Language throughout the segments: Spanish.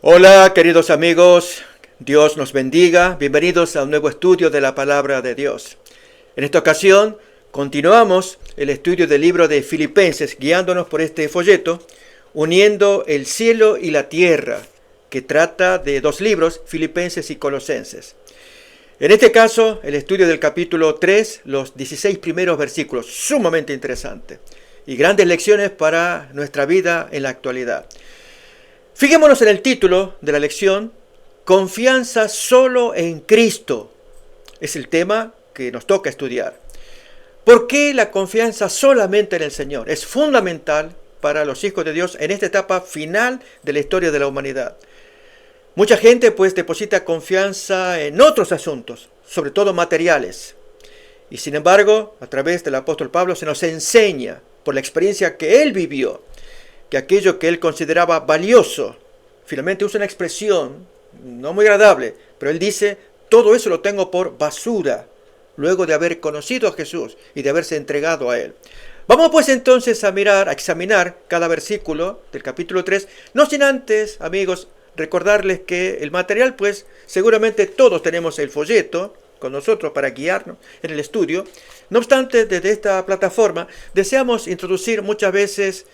Hola queridos amigos, Dios nos bendiga, bienvenidos a un nuevo estudio de la palabra de Dios. En esta ocasión continuamos el estudio del libro de Filipenses, guiándonos por este folleto, uniendo el cielo y la tierra, que trata de dos libros, Filipenses y Colosenses. En este caso, el estudio del capítulo 3, los 16 primeros versículos, sumamente interesante y grandes lecciones para nuestra vida en la actualidad. Fijémonos en el título de la lección, Confianza solo en Cristo. Es el tema que nos toca estudiar. ¿Por qué la confianza solamente en el Señor? Es fundamental para los hijos de Dios en esta etapa final de la historia de la humanidad. Mucha gente pues deposita confianza en otros asuntos, sobre todo materiales. Y sin embargo, a través del apóstol Pablo se nos enseña, por la experiencia que él vivió, que aquello que él consideraba valioso, finalmente usa una expresión no muy agradable, pero él dice, todo eso lo tengo por basura, luego de haber conocido a Jesús y de haberse entregado a él. Vamos pues entonces a examinar cada versículo del capítulo 3, no sin antes, amigos, recordarles que el material, pues seguramente todos tenemos el folleto con nosotros para guiarnos en el estudio. No obstante, desde esta plataforma deseamos introducir muchas veces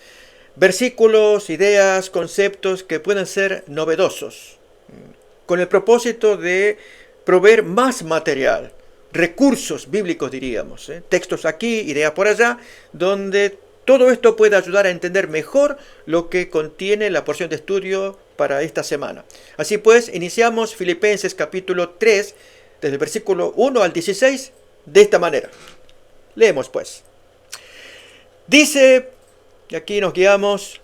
versículos, ideas, conceptos que puedan ser novedosos, con el propósito de proveer más material, recursos bíblicos diríamos, textos aquí, ideas por allá, donde todo esto puede ayudar a entender mejor lo que contiene la porción de estudio para esta semana. Así pues, iniciamos Filipenses capítulo 3, desde el versículo 1 al 16, de esta manera. Leemos pues. Dice, y aquí nos guiamos,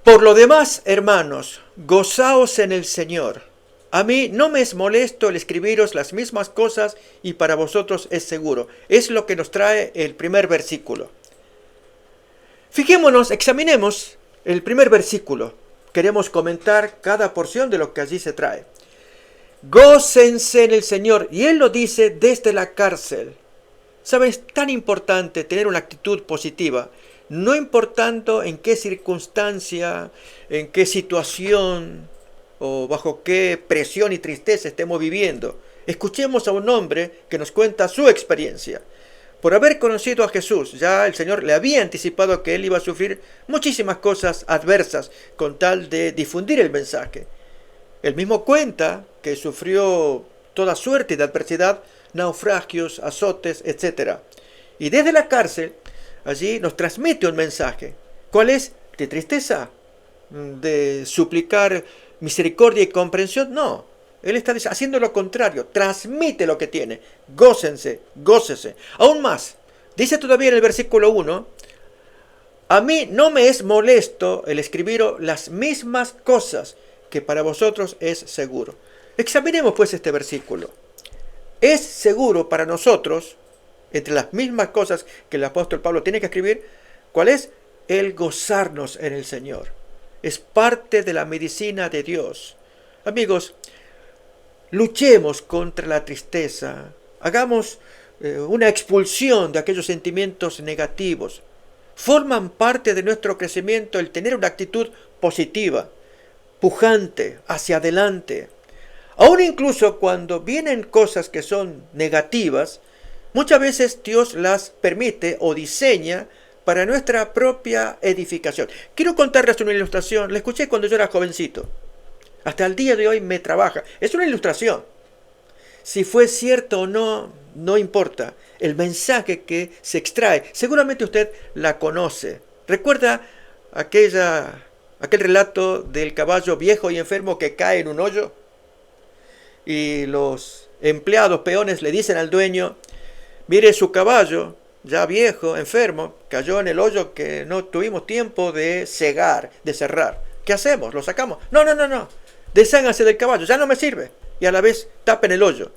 por lo demás, hermanos, gozaos en el Señor. A mí no me es molesto el escribiros las mismas cosas y para vosotros es seguro. Es lo que nos trae el primer versículo. Fijémonos, examinemos el primer versículo. Queremos comentar cada porción de lo que allí se trae. Gócense en el Señor. Y Él lo dice desde la cárcel. ¿Saben? Es tan importante tener una actitud positiva. No importando en qué circunstancia, en qué situación o bajo qué presión y tristeza estemos viviendo. Escuchemos a un hombre que nos cuenta su experiencia. Por haber conocido a Jesús, ya el Señor le había anticipado que él iba a sufrir muchísimas cosas adversas con tal de difundir el mensaje. Él mismo cuenta que sufrió toda suerte de adversidad, naufragios, azotes, etc. Y desde la cárcel, allí nos transmite un mensaje. ¿Cuál es? ¿De tristeza? ¿De suplicar misericordia y comprensión? No. Él está haciendo lo contrario. Transmite lo que tiene. Gócense, gócese. Aún más. Dice todavía en el versículo 1. A mí no me es molesto el escribiros las mismas cosas que para vosotros es seguro. Examinemos pues este versículo. Es seguro para nosotros, entre las mismas cosas que el apóstol Pablo tiene que escribir, ¿cuál es? El gozarnos en el Señor. Es parte de la medicina de Dios. Amigos, luchemos contra la tristeza. Hagamos una expulsión de aquellos sentimientos negativos. Forman parte de nuestro crecimiento el tener una actitud positiva, pujante, hacia adelante. Aún incluso cuando vienen cosas que son negativas, muchas veces Dios las permite o diseña para nuestra propia edificación. Quiero contarles una ilustración. La escuché cuando yo era jovencito. Hasta el día de hoy me trabaja. Es una ilustración. Si fue cierto o no, no importa. El mensaje que se extrae, seguramente usted la conoce. ¿Recuerda aquel relato del caballo viejo y enfermo que cae en un hoyo? Y los empleados, peones, le dicen al dueño, mire, su caballo, ya viejo, enfermo, cayó en el hoyo que no tuvimos tiempo de cegar, de cerrar. ¿Qué hacemos? ¿Lo sacamos? No. Desháganse del caballo, ya no me sirve. Y a la vez tapen el hoyo.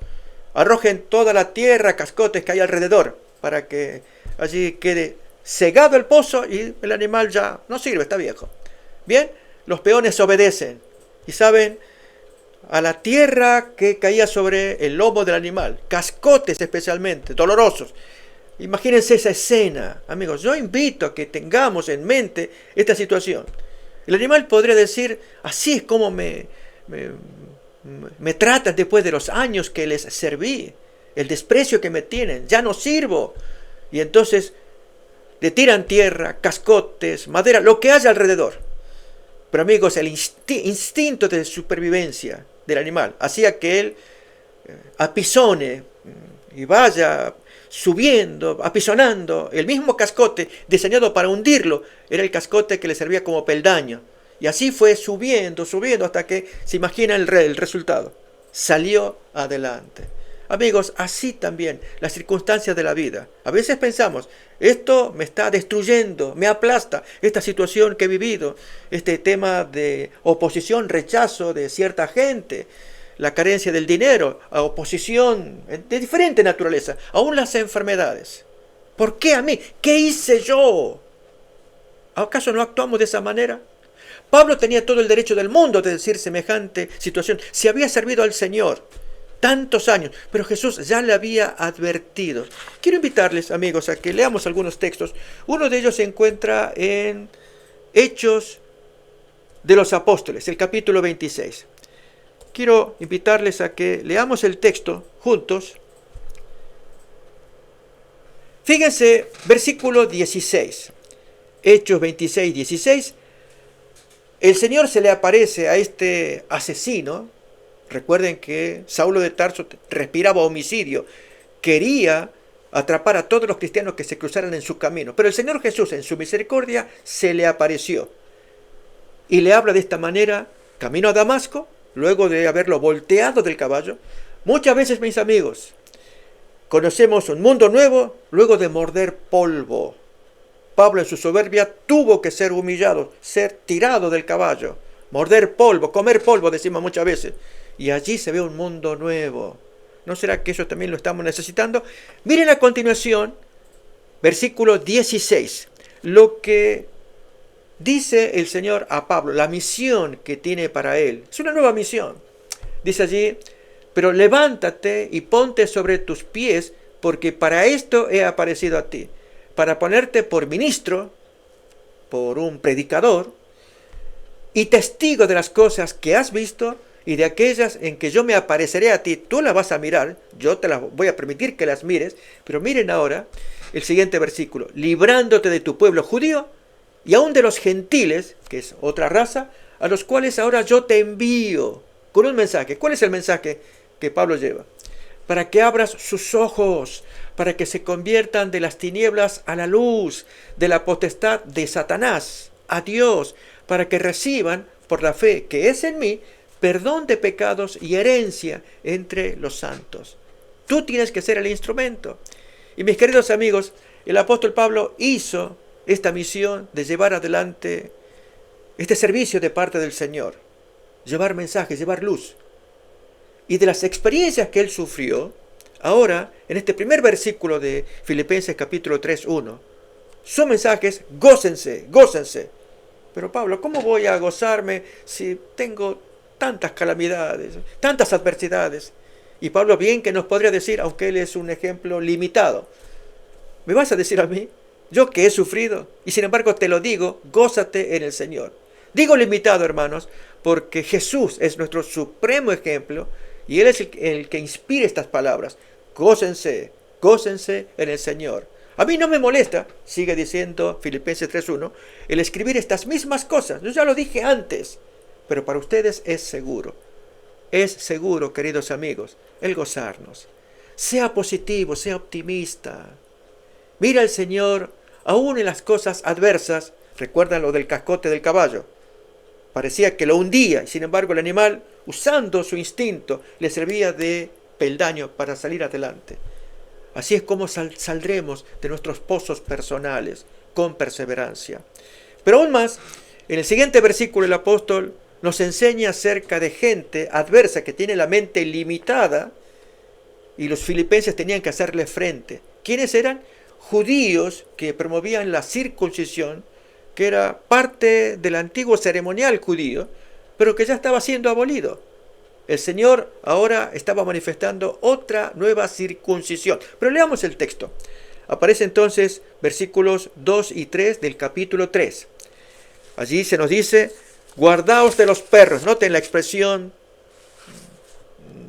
Arrojen toda la tierra, cascotes que hay alrededor, para que allí quede cegado el pozo y el animal ya no sirve, está viejo. Bien, los peones obedecen. Y saben, a la tierra que caía sobre el lomo del animal, cascotes especialmente, dolorosos. Imagínense esa escena, amigos. Yo invito a que tengamos en mente esta situación. El animal podría decir, así es como me tratan después de los años que les serví, el desprecio que me tienen, ya no sirvo. Y entonces le tiran tierra, cascotes, madera, lo que haya alrededor. Pero amigos, el instinto de supervivencia del animal hacía que él apisone y vaya subiendo, apisonando. El mismo cascote diseñado para hundirlo era el cascote que le servía como peldaño. Y así fue subiendo, subiendo, hasta que se imagina el resultado. Salió adelante. Amigos, así también las circunstancias de la vida. A veces pensamos, esto me está destruyendo, me aplasta, esta situación que he vivido, este tema de oposición, rechazo de cierta gente, la carencia del dinero, a oposición de diferente naturaleza, aún las enfermedades. ¿Por qué a mí? ¿Qué hice yo? ¿Acaso no actuamos de esa manera? Pablo tenía todo el derecho del mundo de decir semejante situación, si había servido al Señor tantos años, pero Jesús ya le había advertido. Quiero invitarles, amigos, a que leamos algunos textos. Uno de ellos se encuentra en Hechos de los Apóstoles, el capítulo 26. Quiero invitarles a que leamos el texto juntos. Fíjense, versículo 16. Hechos 26, 16. El Señor se le aparece a este asesino. Recuerden que Saulo de Tarso respiraba homicidio. Quería atrapar a todos los cristianos que se cruzaran en su camino. Pero el Señor Jesús, en su misericordia, se le apareció. Y le habla de esta manera, camino a Damasco, luego de haberlo volteado del caballo. Muchas veces, mis amigos, conocemos un mundo nuevo luego de morder polvo. Pablo, en su soberbia, tuvo que ser humillado, ser tirado del caballo, morder polvo, comer polvo, decimos muchas veces. Y allí se ve un mundo nuevo. ¿No será que eso también lo estamos necesitando? Miren a continuación, versículo 16, lo que dice el Señor a Pablo, la misión que tiene para él. Es una nueva misión. Dice allí, pero levántate y ponte sobre tus pies, porque para esto he aparecido a ti, para ponerte por ministro, por un predicador, y testigo de las cosas que has visto y de aquellas en que yo me apareceré a ti. Tú las vas a mirar, yo te las voy a permitir que las mires, pero miren ahora el siguiente versículo, librándote de tu pueblo judío y aún de los gentiles, que es otra raza, a los cuales ahora yo te envío con un mensaje. ¿Cuál es el mensaje que Pablo lleva? Para que abras sus ojos, para que se conviertan de las tinieblas a la luz, de la potestad de Satanás a Dios, para que reciban por la fe que es en mí, perdón de pecados y herencia entre los santos. Tú tienes que ser el instrumento. Y mis queridos amigos, el apóstol Pablo hizo esta misión de llevar adelante este servicio de parte del Señor, llevar mensajes, llevar luz. Y de las experiencias que él sufrió, ahora, en este primer versículo de Filipenses capítulo 3, 1, su mensaje es: gócense, gócense. Pero Pablo, ¿cómo voy a gozarme si tengo tantas calamidades, tantas adversidades? Y Pablo bien que nos podría decir, aunque él es un ejemplo limitado, ¿me vas a decir a mí? Yo que he sufrido, y sin embargo te lo digo, gózate en el Señor. Digo limitado, hermanos, porque Jesús es nuestro supremo ejemplo, y Él es el que inspira estas palabras. Gócense, gócense en el Señor. A mí no me molesta, sigue diciendo Filipenses 3.1, el escribir estas mismas cosas. Yo ya lo dije antes, pero para ustedes es seguro. Es seguro, queridos amigos, el gozarnos. Sea positivo, sea optimista. Mira al Señor, aún en las cosas adversas. Recuerdan lo del cascote del caballo. Parecía que lo hundía, y sin embargo el animal, usando su instinto, le servía de peldaño para salir adelante. Así es como saldremos de nuestros pozos personales, con perseverancia. Pero aún más, en el siguiente versículo el apóstol nos enseña acerca de gente adversa que tiene la mente limitada, y los filipenses tenían que hacerle frente. ¿Quiénes eran? Judíos que promovían la circuncisión, que era parte del antiguo ceremonial judío, pero que ya estaba siendo abolido. El Señor ahora estaba manifestando otra nueva circuncisión. Pero leamos el texto. Aparece entonces versículos 2 y 3 del capítulo 3. Allí se nos dice, guardaos de los perros. Noten la expresión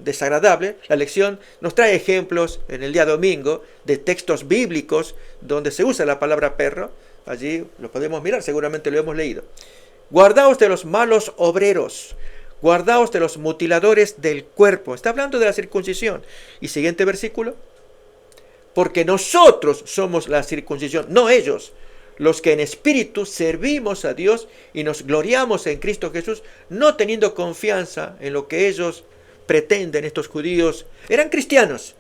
desagradable. La lección nos trae ejemplos en el día domingo de textos bíblicos donde se usa la palabra perro. Allí lo podemos mirar, seguramente lo hemos leído. Guardaos de los malos obreros, guardaos de los mutiladores del cuerpo. Está hablando de la circuncisión. Y siguiente versículo. Porque nosotros somos la circuncisión, no ellos, los que en espíritu servimos a Dios y nos gloriamos en Cristo Jesús, no teniendo confianza en lo que ellos pretenden, estos judíos. Eran cristianos,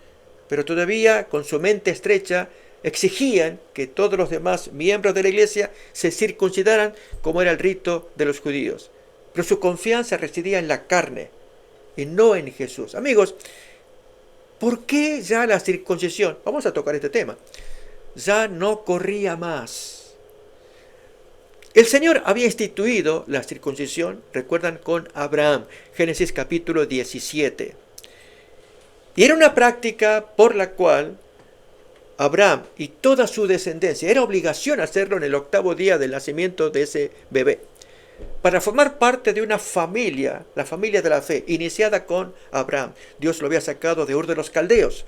pero todavía con su mente estrecha exigían que todos los demás miembros de la iglesia se circuncidaran como era el rito de los judíos. Pero su confianza residía en la carne y no en Jesús. Amigos, ¿por qué ya la circuncisión? Vamos a tocar este tema. Ya no corría más. El Señor había instituido la circuncisión, recuerdan, con Abraham, Génesis capítulo 17. Y era una práctica por la cual Abraham y toda su descendencia, era obligación hacerlo en el 8º día del nacimiento de ese bebé, para formar parte de una familia, la familia de la fe, iniciada con Abraham. Dios lo había sacado de Ur de los Caldeos.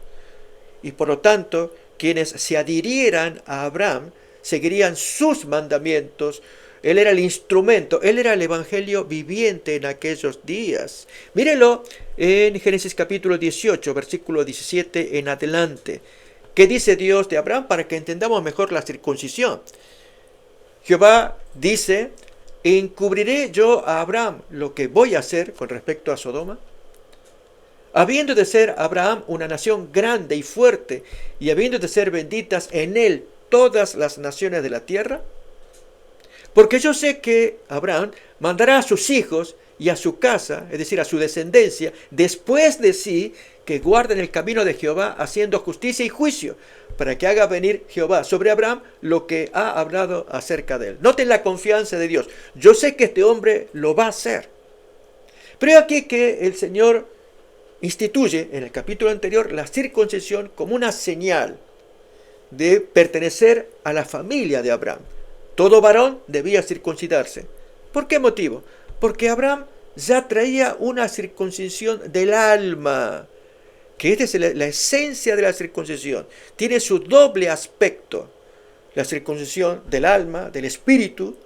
Y por lo tanto, quienes se adhirieran a Abraham seguirían sus mandamientos. Él era el instrumento, él era el evangelio viviente en aquellos días. Mírenlo en Génesis capítulo 18, versículo 17 en adelante. ¿Qué dice Dios de Abraham para que entendamos mejor la circuncisión? Jehová dice, ¿encubriré yo a Abraham lo que voy a hacer con respecto a Sodoma? Habiendo de ser Abraham una nación grande y fuerte, y habiendo de ser benditas en él todas las naciones de la tierra. Porque yo sé que Abraham mandará a sus hijos y a su casa, es decir, a su descendencia, después de sí, que guarden el camino de Jehová, haciendo justicia y juicio, para que haga venir Jehová sobre Abraham lo que ha hablado acerca de él. Noten la confianza de Dios. Yo sé que este hombre lo va a hacer. Pero aquí que el Señor instituye en el capítulo anterior la circuncisión como una señal de pertenecer a la familia de Abraham. Todo varón debía circuncidarse. ¿Por qué motivo? Porque Abraham ya traía una circuncisión del alma, que esta es la esencia de la circuncisión. Tiene su doble aspecto: la circuncisión del alma, del espíritu,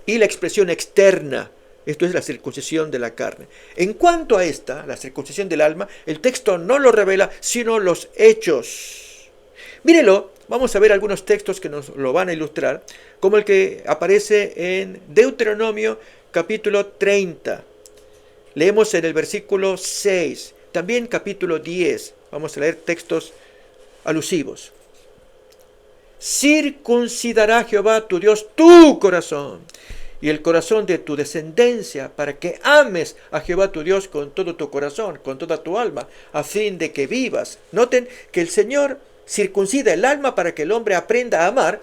y la expresión externa. Esto es la circuncisión de la carne. En cuanto a esta, la circuncisión del alma, el texto no lo revela, sino los hechos. Mírelo, vamos a ver algunos textos que nos lo van a ilustrar, como el que aparece en Deuteronomio capítulo 30. Leemos en el versículo 6, también capítulo 10. Vamos a leer textos alusivos. Circuncidará Jehová tu Dios tu corazón y el corazón de tu descendencia, para que ames a Jehová tu Dios con todo tu corazón, con toda tu alma, a fin de que vivas. Noten que el Señor circuncida el alma para que el hombre aprenda a amar.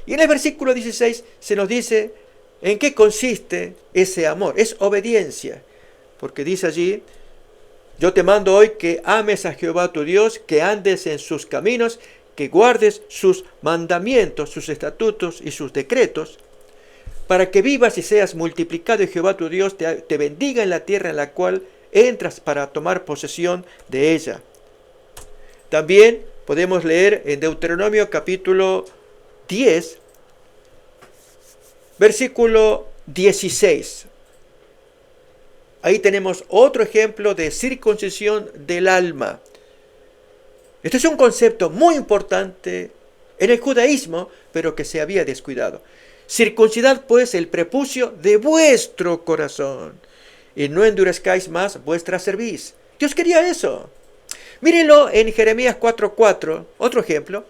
Y en el versículo 16 se nos dice en qué consiste ese amor. Es obediencia, porque dice allí: yo te mando hoy que ames a Jehová tu Dios, que andes en sus caminos, que guardes sus mandamientos, sus estatutos y sus decretos, para que vivas y seas multiplicado, y Jehová tu Dios te bendiga en la tierra en la cual entras para tomar posesión de ella. También podemos leer en Deuteronomio capítulo 10, versículo 16. Ahí tenemos otro ejemplo de circuncisión del alma. Este es un concepto muy importante en el judaísmo, pero que se había descuidado. Circuncidad pues el prepucio de vuestro corazón, y no endurezcáis más vuestra cerviz. Dios quería eso. Mírenlo en Jeremías 4:4, otro ejemplo,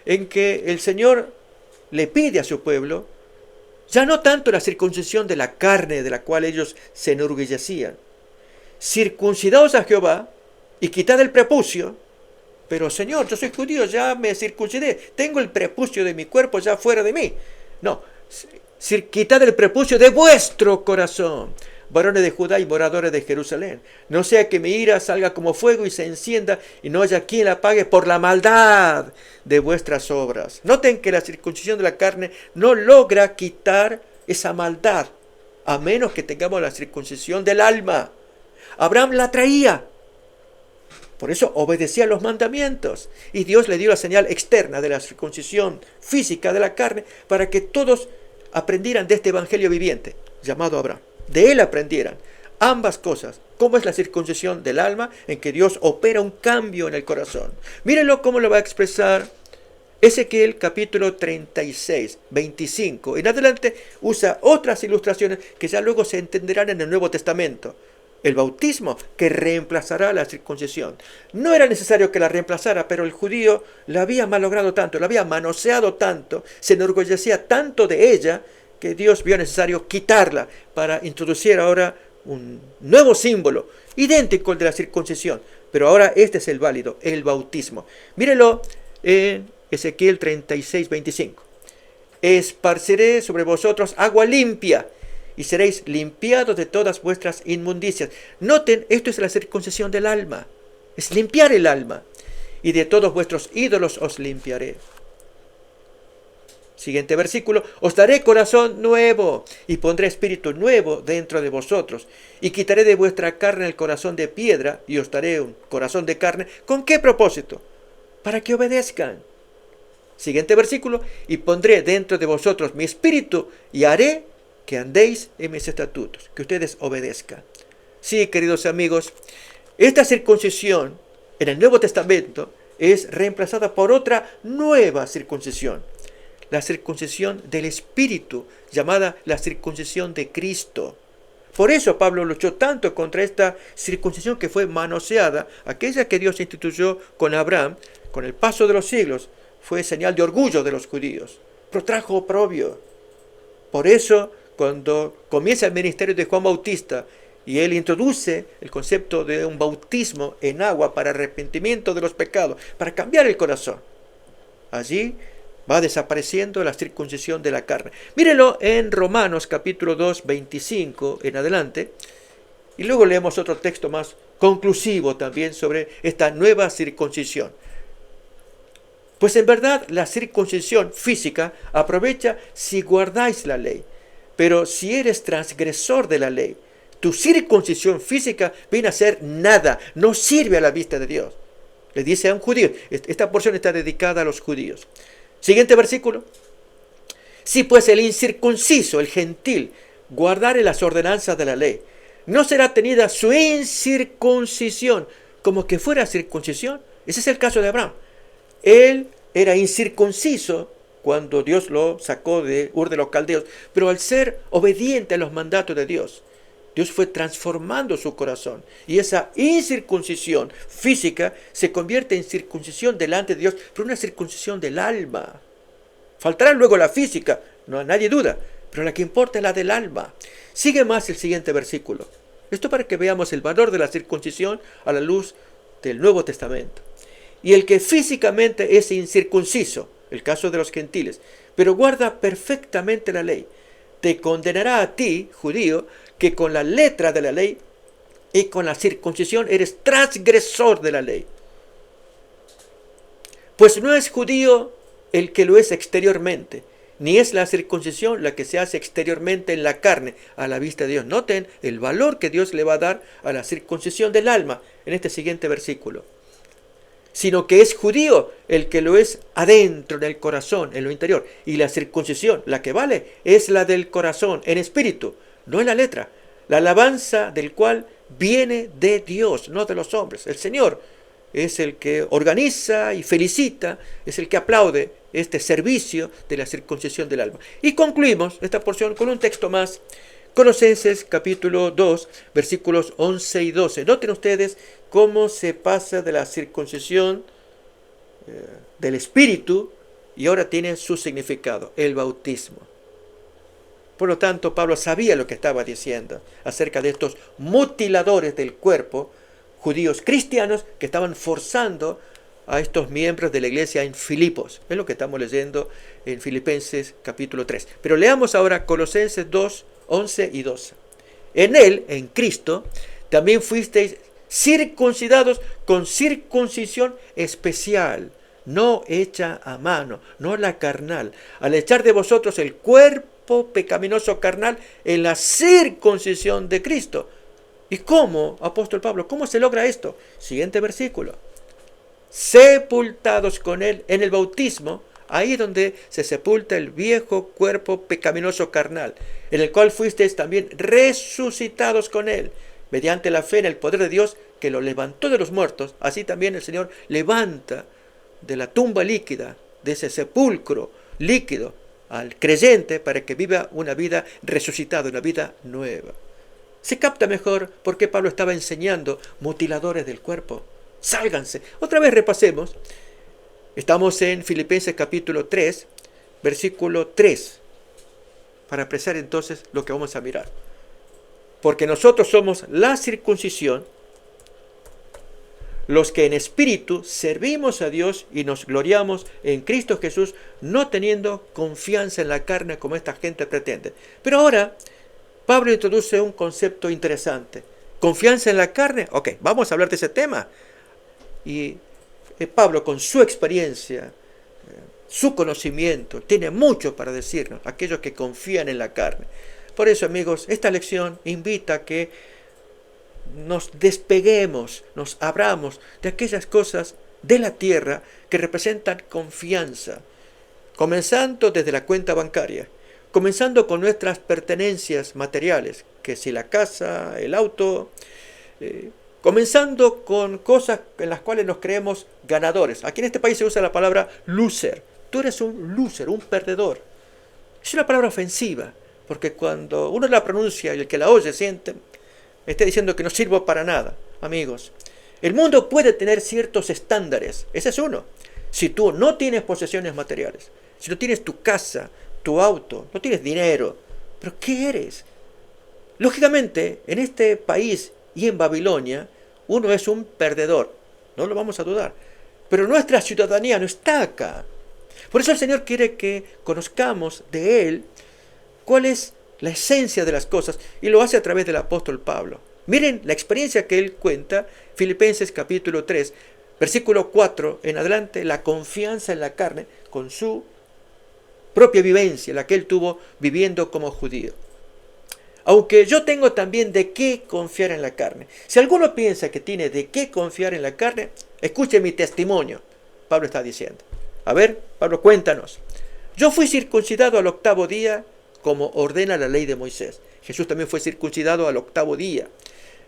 en que el Señor le pide a su pueblo, ya no tanto la circuncisión de la carne de la cual ellos se enorgullecían. Circuncidaos a Jehová y quitad el prepucio. Pero Señor, yo soy judío, ya me circuncidé, tengo el prepucio de mi cuerpo ya fuera de mí. No, quitad el prepucio de vuestro corazón, varones de Judá y moradores de Jerusalén. No sea que mi ira salga como fuego y se encienda, y no haya quien la apague por la maldad de vuestras obras. Noten que la circuncisión de la carne no logra quitar esa maldad, a menos que tengamos la circuncisión del alma. Abraham la traía. Por eso obedecía los mandamientos. Y Dios le dio la señal externa de la circuncisión física de la carne para que todos aprendieran de este evangelio viviente llamado Abraham. De él aprendieran ambas cosas. Cómo es la circuncisión del alma, en que Dios opera un cambio en el corazón. Mírenlo cómo lo va a expresar Ezequiel capítulo 36, 25. En adelante usa otras ilustraciones que ya luego se entenderán en el Nuevo Testamento. El bautismo que reemplazará la circuncisión. No era necesario que la reemplazara, pero el judío la había malogrado tanto, la había manoseado tanto, se enorgullecía tanto de ella, que Dios vio necesario quitarla para introducir ahora un nuevo símbolo, idéntico al de la circuncisión. Pero ahora este es el válido, el bautismo. Mírenlo en Ezequiel 36, 25. Esparciré sobre vosotros agua limpia, y seréis limpiados de todas vuestras inmundicias. Noten, esto es la circuncisión del alma. Es limpiar el alma. Y de todos vuestros ídolos os limpiaré. Siguiente versículo. Os daré corazón nuevo y pondré espíritu nuevo dentro de vosotros. Y quitaré de vuestra carne el corazón de piedra y os daré un corazón de carne. ¿Con qué propósito? Para que obedezcan. Siguiente versículo. Y pondré dentro de vosotros mi espíritu y haré que andéis en mis estatutos, que ustedes obedezcan. Sí, queridos amigos, esta circuncisión en el Nuevo Testamento es reemplazada por otra nueva circuncisión, la circuncisión del Espíritu, llamada la circuncisión de Cristo. Por eso Pablo luchó tanto contra esta circuncisión que fue manoseada, aquella que Dios instituyó con Abraham, con el paso de los siglos, fue señal de orgullo de los judíos, pero trajo oprobio. Por eso, cuando comienza el ministerio de Juan Bautista y él introduce el concepto de un bautismo en agua para arrepentimiento de los pecados, para cambiar el corazón, allí va desapareciendo la circuncisión de la carne. Mírenlo en Romanos capítulo 2, 25 en adelante, y luego leemos otro texto más conclusivo también sobre esta nueva circuncisión. Pues en verdad la circuncisión física aprovecha si guardáis la ley. Pero si eres transgresor de la ley, tu circuncisión física viene a ser nada, no sirve a la vista de Dios. Le dice a un judío, esta porción está dedicada a los judíos. Siguiente versículo. Si pues el incircunciso, el gentil, guardare las ordenanzas de la ley, no será tenida su incircuncisión como que fuera circuncisión. Ese es el caso de Abraham. Él era incircunciso cuando Dios lo sacó de Ur de los Caldeos, pero al ser obediente a los mandatos de Dios, Dios fue transformando su corazón, y esa incircuncisión física se convierte en circuncisión delante de Dios, pero una circuncisión del alma. Faltará luego la física, no nadie duda, pero la que importa es la del alma. Sigue más el siguiente versículo. Esto para que veamos el valor de la circuncisión a la luz del Nuevo Testamento. Y el que físicamente es incircunciso, el caso de los gentiles, pero guarda perfectamente la ley, te condenará a ti, judío, que con la letra de la ley y con la circuncisión eres transgresor de la ley. Pues no es judío el que lo es exteriormente, ni es la circuncisión la que se hace exteriormente en la carne a la vista de Dios. Noten el valor que Dios le va a dar a la circuncisión del alma en este siguiente versículo. Sino que es judío el que lo es adentro, en el corazón, en lo interior. Y la circuncisión, la que vale, es la del corazón, en espíritu, no en la letra. La alabanza del cual viene de Dios, no de los hombres. El Señor es el que organiza y felicita, es el que aplaude este servicio de la circuncisión del alma. Y concluimos esta porción con un texto más. Colosenses capítulo 2, versículos 11 y 12. Noten ustedes cómo se pasa de la circuncisión del espíritu y ahora tiene su significado, el bautismo. Por lo tanto, Pablo sabía lo que estaba diciendo acerca de estos mutiladores del cuerpo, judíos cristianos que estaban forzando a estos miembros de la iglesia en Filipos. Es lo que estamos leyendo en Filipenses capítulo 3. Pero leamos ahora Colosenses 2, 11 y 12. En él, en Cristo, también fuisteis circuncidados con circuncisión especial, no hecha a mano, no la carnal, al echar de vosotros el cuerpo cuerpo pecaminoso carnal en la circuncisión de Cristo. ¿Y cómo, apóstol Pablo, cómo se logra esto? Siguiente versículo. Sepultados con él en el bautismo, ahí es donde se sepulta el viejo cuerpo pecaminoso carnal, en el cual fuisteis también resucitados con él, mediante la fe en el poder de Dios que lo levantó de los muertos. Así también el Señor levanta de la tumba líquida, de ese sepulcro líquido, al creyente para que viva una vida resucitada, una vida nueva. Se capta mejor por qué Pablo estaba enseñando mutiladores del cuerpo. Sálganse. Otra vez repasemos. Estamos en Filipenses capítulo 3, versículo 3, para apreciar entonces lo que vamos a mirar. Porque nosotros somos la circuncisión, los que en espíritu servimos a Dios y nos gloriamos en Cristo Jesús, no teniendo confianza en la carne como esta gente pretende. Pero ahora Pablo introduce un concepto interesante. ¿Confianza en la carne? Ok, vamos a hablar de ese tema. Y Pablo, con su experiencia, su conocimiento, tiene mucho para decirnos, aquellos que confían en la carne. Por eso, amigos, esta lección invita a que nos despeguemos, nos abramos de aquellas cosas de la tierra que representan confianza, comenzando desde la cuenta bancaria, comenzando con nuestras pertenencias materiales, que si la casa, el auto, comenzando con cosas en las cuales nos creemos ganadores. Aquí en este país se usa la palabra loser. Tú eres un loser, un perdedor. Es una palabra ofensiva, porque cuando uno la pronuncia y el que la oye siente, está diciendo que no sirvo para nada. Amigos, el mundo puede tener ciertos estándares. Ese es uno. Si tú no tienes posesiones materiales, si no tienes tu casa, tu auto, no tienes dinero, ¿pero qué eres? Lógicamente, en este país y en Babilonia, uno es un perdedor, no lo vamos a dudar, pero nuestra ciudadanía no está acá. Por eso el Señor quiere que conozcamos de Él cuál es la esencia de las cosas, y lo hace a través del apóstol Pablo. Miren la experiencia que él cuenta, Filipenses capítulo 3, versículo 4 en adelante, la confianza en la carne con su propia vivencia, la que él tuvo viviendo como judío. Aunque yo tengo también de qué confiar en la carne. Si alguno piensa que tiene de qué confiar en la carne, escuche mi testimonio. Pablo está diciendo. A ver, Pablo, cuéntanos. Yo fui circuncidado al 8º día, como ordena la ley de Moisés. Jesús también fue circuncidado al 8º día.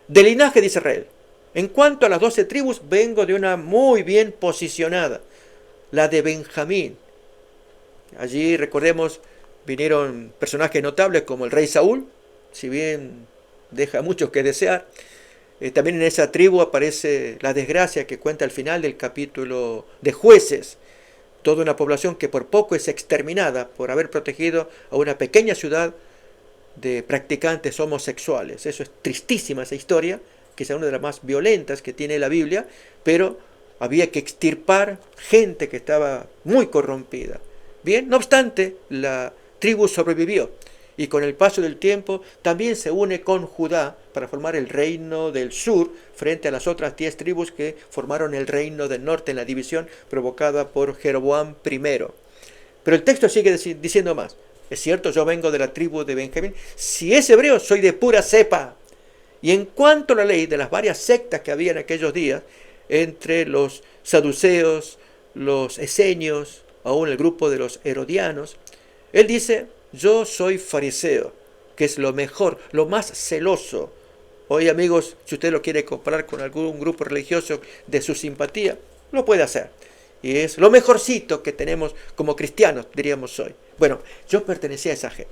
Del linaje de Israel. En cuanto a las 12 tribus, vengo de una muy bien posicionada, la de Benjamín. Allí, recordemos, vinieron personajes notables como el rey Saúl, si bien deja mucho que desear. También en esa tribu aparece la desgracia que cuenta al final del capítulo de Jueces. Toda una población que por poco es exterminada por haber protegido a una pequeña ciudad de practicantes homosexuales. Eso es tristísima esa historia, quizá una de las más violentas que tiene la Biblia, pero había que extirpar gente que estaba muy corrompida. Bien, no obstante, la tribu sobrevivió y con el paso del tiempo también se une con Judá para formar el reino del sur frente a las otras 10 tribus que formaron el reino del norte en la división provocada por Jeroboam I. Pero el texto sigue diciendo más. Es cierto, yo vengo de la tribu de Benjamín. Si es hebreo, soy de pura cepa. Y en cuanto a la ley de las varias sectas que había en aquellos días, entre los saduceos, los esenios, aún el grupo de los herodianos, él dice, yo soy fariseo, que es lo mejor, lo más celoso. Hoy, amigos, si usted lo quiere comparar con algún grupo religioso de su simpatía, lo puede hacer. Y es lo mejorcito que tenemos como cristianos, diríamos hoy. Bueno, yo pertenecía a esa gente.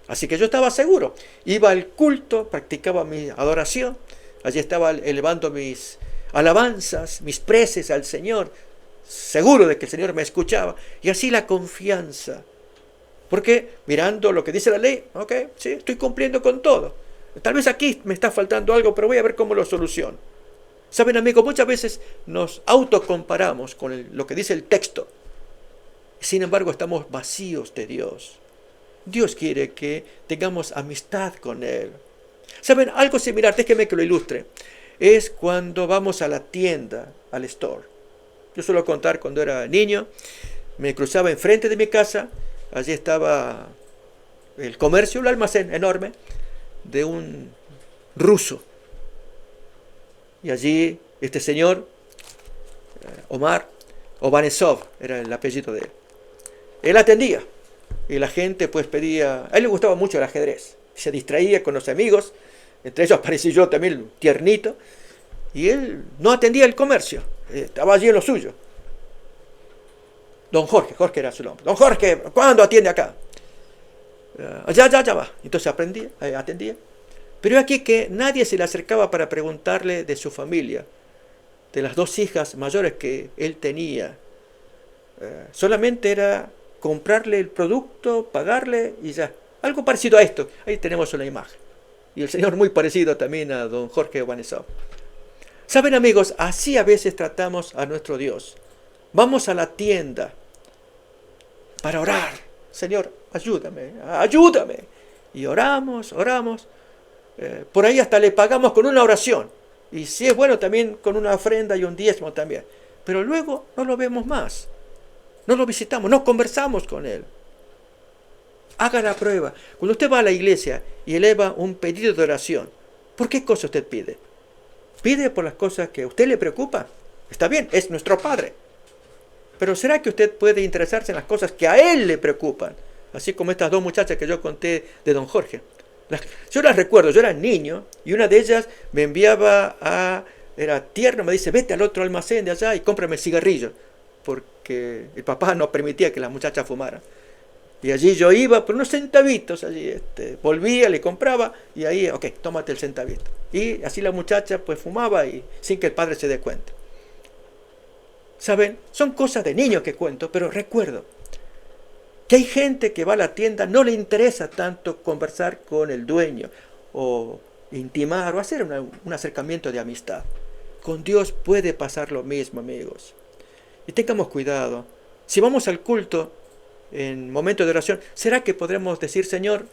Así que yo estaba seguro. Iba al culto, practicaba mi adoración. Allí estaba elevando mis alabanzas, mis preces al Señor. Seguro de que el Señor me escuchaba. Y así la confianza. Porque mirando lo que dice la ley, ok, sí, estoy cumpliendo con todo. Tal vez aquí me está faltando algo, pero voy a ver cómo lo soluciono. Saben, amigos, muchas veces nos autocomparamos con lo que dice el texto. Sin embargo, estamos vacíos de Dios. Dios quiere que tengamos amistad con Él. Saben, algo similar, déjenme que lo ilustre. Es cuando vamos a la tienda, al store. Yo suelo contar cuando era niño, me cruzaba enfrente de mi casa. Allí estaba el comercio, el almacén enorme de un ruso. Y allí este señor, Omar Obanesov, era el apellido de él. Él atendía y la gente pues pedía, a él le gustaba mucho el ajedrez, se distraía con los amigos, entre ellos aparecí yo también tiernito, y él no atendía el comercio, estaba allí en lo suyo. Don Jorge era su nombre. Don Jorge, ¿cuándo atiende acá? Ya va. Entonces atendía. Pero aquí que nadie se le acercaba para preguntarle de su familia, de las 2 hijas mayores que él tenía. Solamente era comprarle el producto, pagarle y ya. Algo parecido a esto. Ahí tenemos una imagen. Y el Señor muy parecido también a don Jorge Obanesov. Saben, amigos, así a veces tratamos a nuestro Dios. Vamos a la tienda para orar. Señor, ayúdame. Y oramos. Por ahí hasta le pagamos con una oración. Y si es bueno también con una ofrenda y un diezmo también. Pero luego no lo vemos más. No lo visitamos, no conversamos con él. Haga la prueba. Cuando usted va a la iglesia y eleva un pedido de oración, ¿por qué cosa usted pide? ¿Pide por las cosas que a usted le preocupan? Está bien, es nuestro Padre. Pero ¿será que usted puede interesarse en las cosas que a él le preocupan? Así como estas 2 muchachas que yo conté de don Jorge. Yo las recuerdo, yo era niño y una de ellas me enviaba era tierno, me dice, vete al otro almacén de allá y cómprame cigarrillos, porque el papá no permitía que las muchachas fumaran. Y allí yo iba por unos centavitos, allí volvía, le compraba y ahí, ok, tómate el centavito. Y así la muchacha pues fumaba y sin que el padre se dé cuenta. ¿Saben? Son cosas de niños que cuento, pero recuerdo que hay gente que va a la tienda, no le interesa tanto conversar con el dueño o intimar o hacer un acercamiento de amistad. Con Dios puede pasar lo mismo, amigos. Y tengamos cuidado. Si vamos al culto en momento de oración, ¿será que podremos decir, Señor,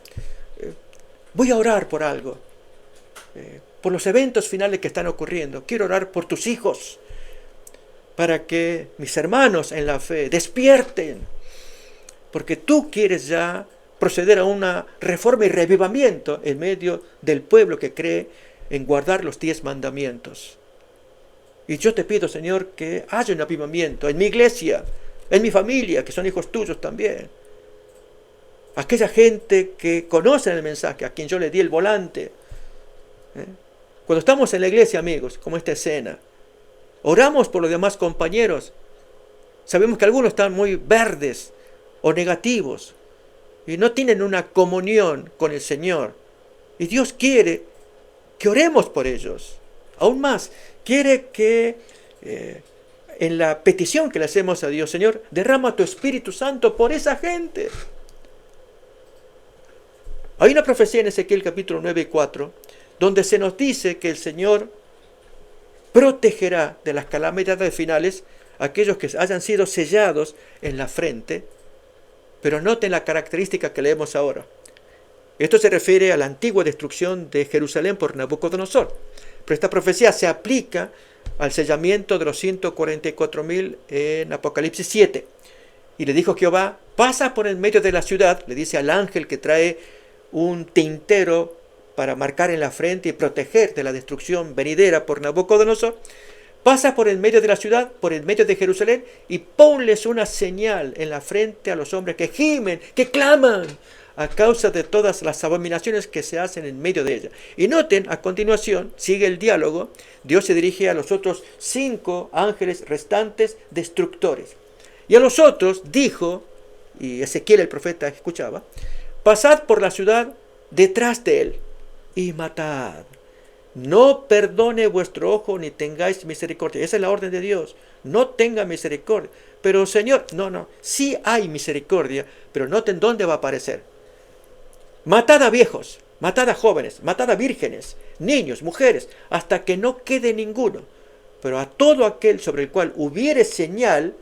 voy a orar por algo? Por los eventos finales que están ocurriendo. Quiero orar por tus hijos, para que mis hermanos en la fe despierten, porque tú quieres ya proceder a una reforma y revivamiento en medio del pueblo que cree en guardar los 10 mandamientos. Y yo te pido, Señor, que haya un avivamiento en mi iglesia, en mi familia, que son hijos tuyos también. Aquella gente que conoce el mensaje, a quien yo le di el volante. Cuando estamos en la iglesia, amigos, como esta escena, oramos por los demás compañeros. Sabemos que algunos están muy verdes o negativos y no tienen una comunión con el Señor. Y Dios quiere que oremos por ellos. Aún más, quiere que en la petición que le hacemos a Dios, Señor, derrama tu Espíritu Santo por esa gente. Hay una profecía en Ezequiel capítulo 9 y 4, donde se nos dice que el Señor protegerá de las calamidades finales a aquellos que hayan sido sellados en la frente. Pero noten la característica que leemos ahora. Esto se refiere a la antigua destrucción de Jerusalén por Nabucodonosor. Pero esta profecía se aplica al sellamiento de los 144,000 en Apocalipsis 7. Y le dijo Jehová, pasa por el medio de la ciudad, le dice al ángel que trae un tintero para marcar en la frente y proteger de la destrucción venidera por Nabucodonosor. Pasa por el medio de la ciudad, por el medio de Jerusalén, y ponles una señal en la frente a los hombres que gimen, que claman, a causa de todas las abominaciones que se hacen en medio de ella. Y noten, a continuación, sigue el diálogo. Dios se dirige a los otros 5 ángeles restantes destructores. Y a los otros dijo, y Ezequiel el profeta escuchaba, pasad por la ciudad detrás de él y matad. No perdone vuestro ojo ni tengáis misericordia. Esa es la orden de Dios. No tenga misericordia. Pero Señor, no. Sí hay misericordia, pero noten dónde va a aparecer. Matad a viejos, matad a jóvenes, matad a vírgenes, niños, mujeres, hasta que no quede ninguno. Pero a todo aquel sobre el cual hubiere señal,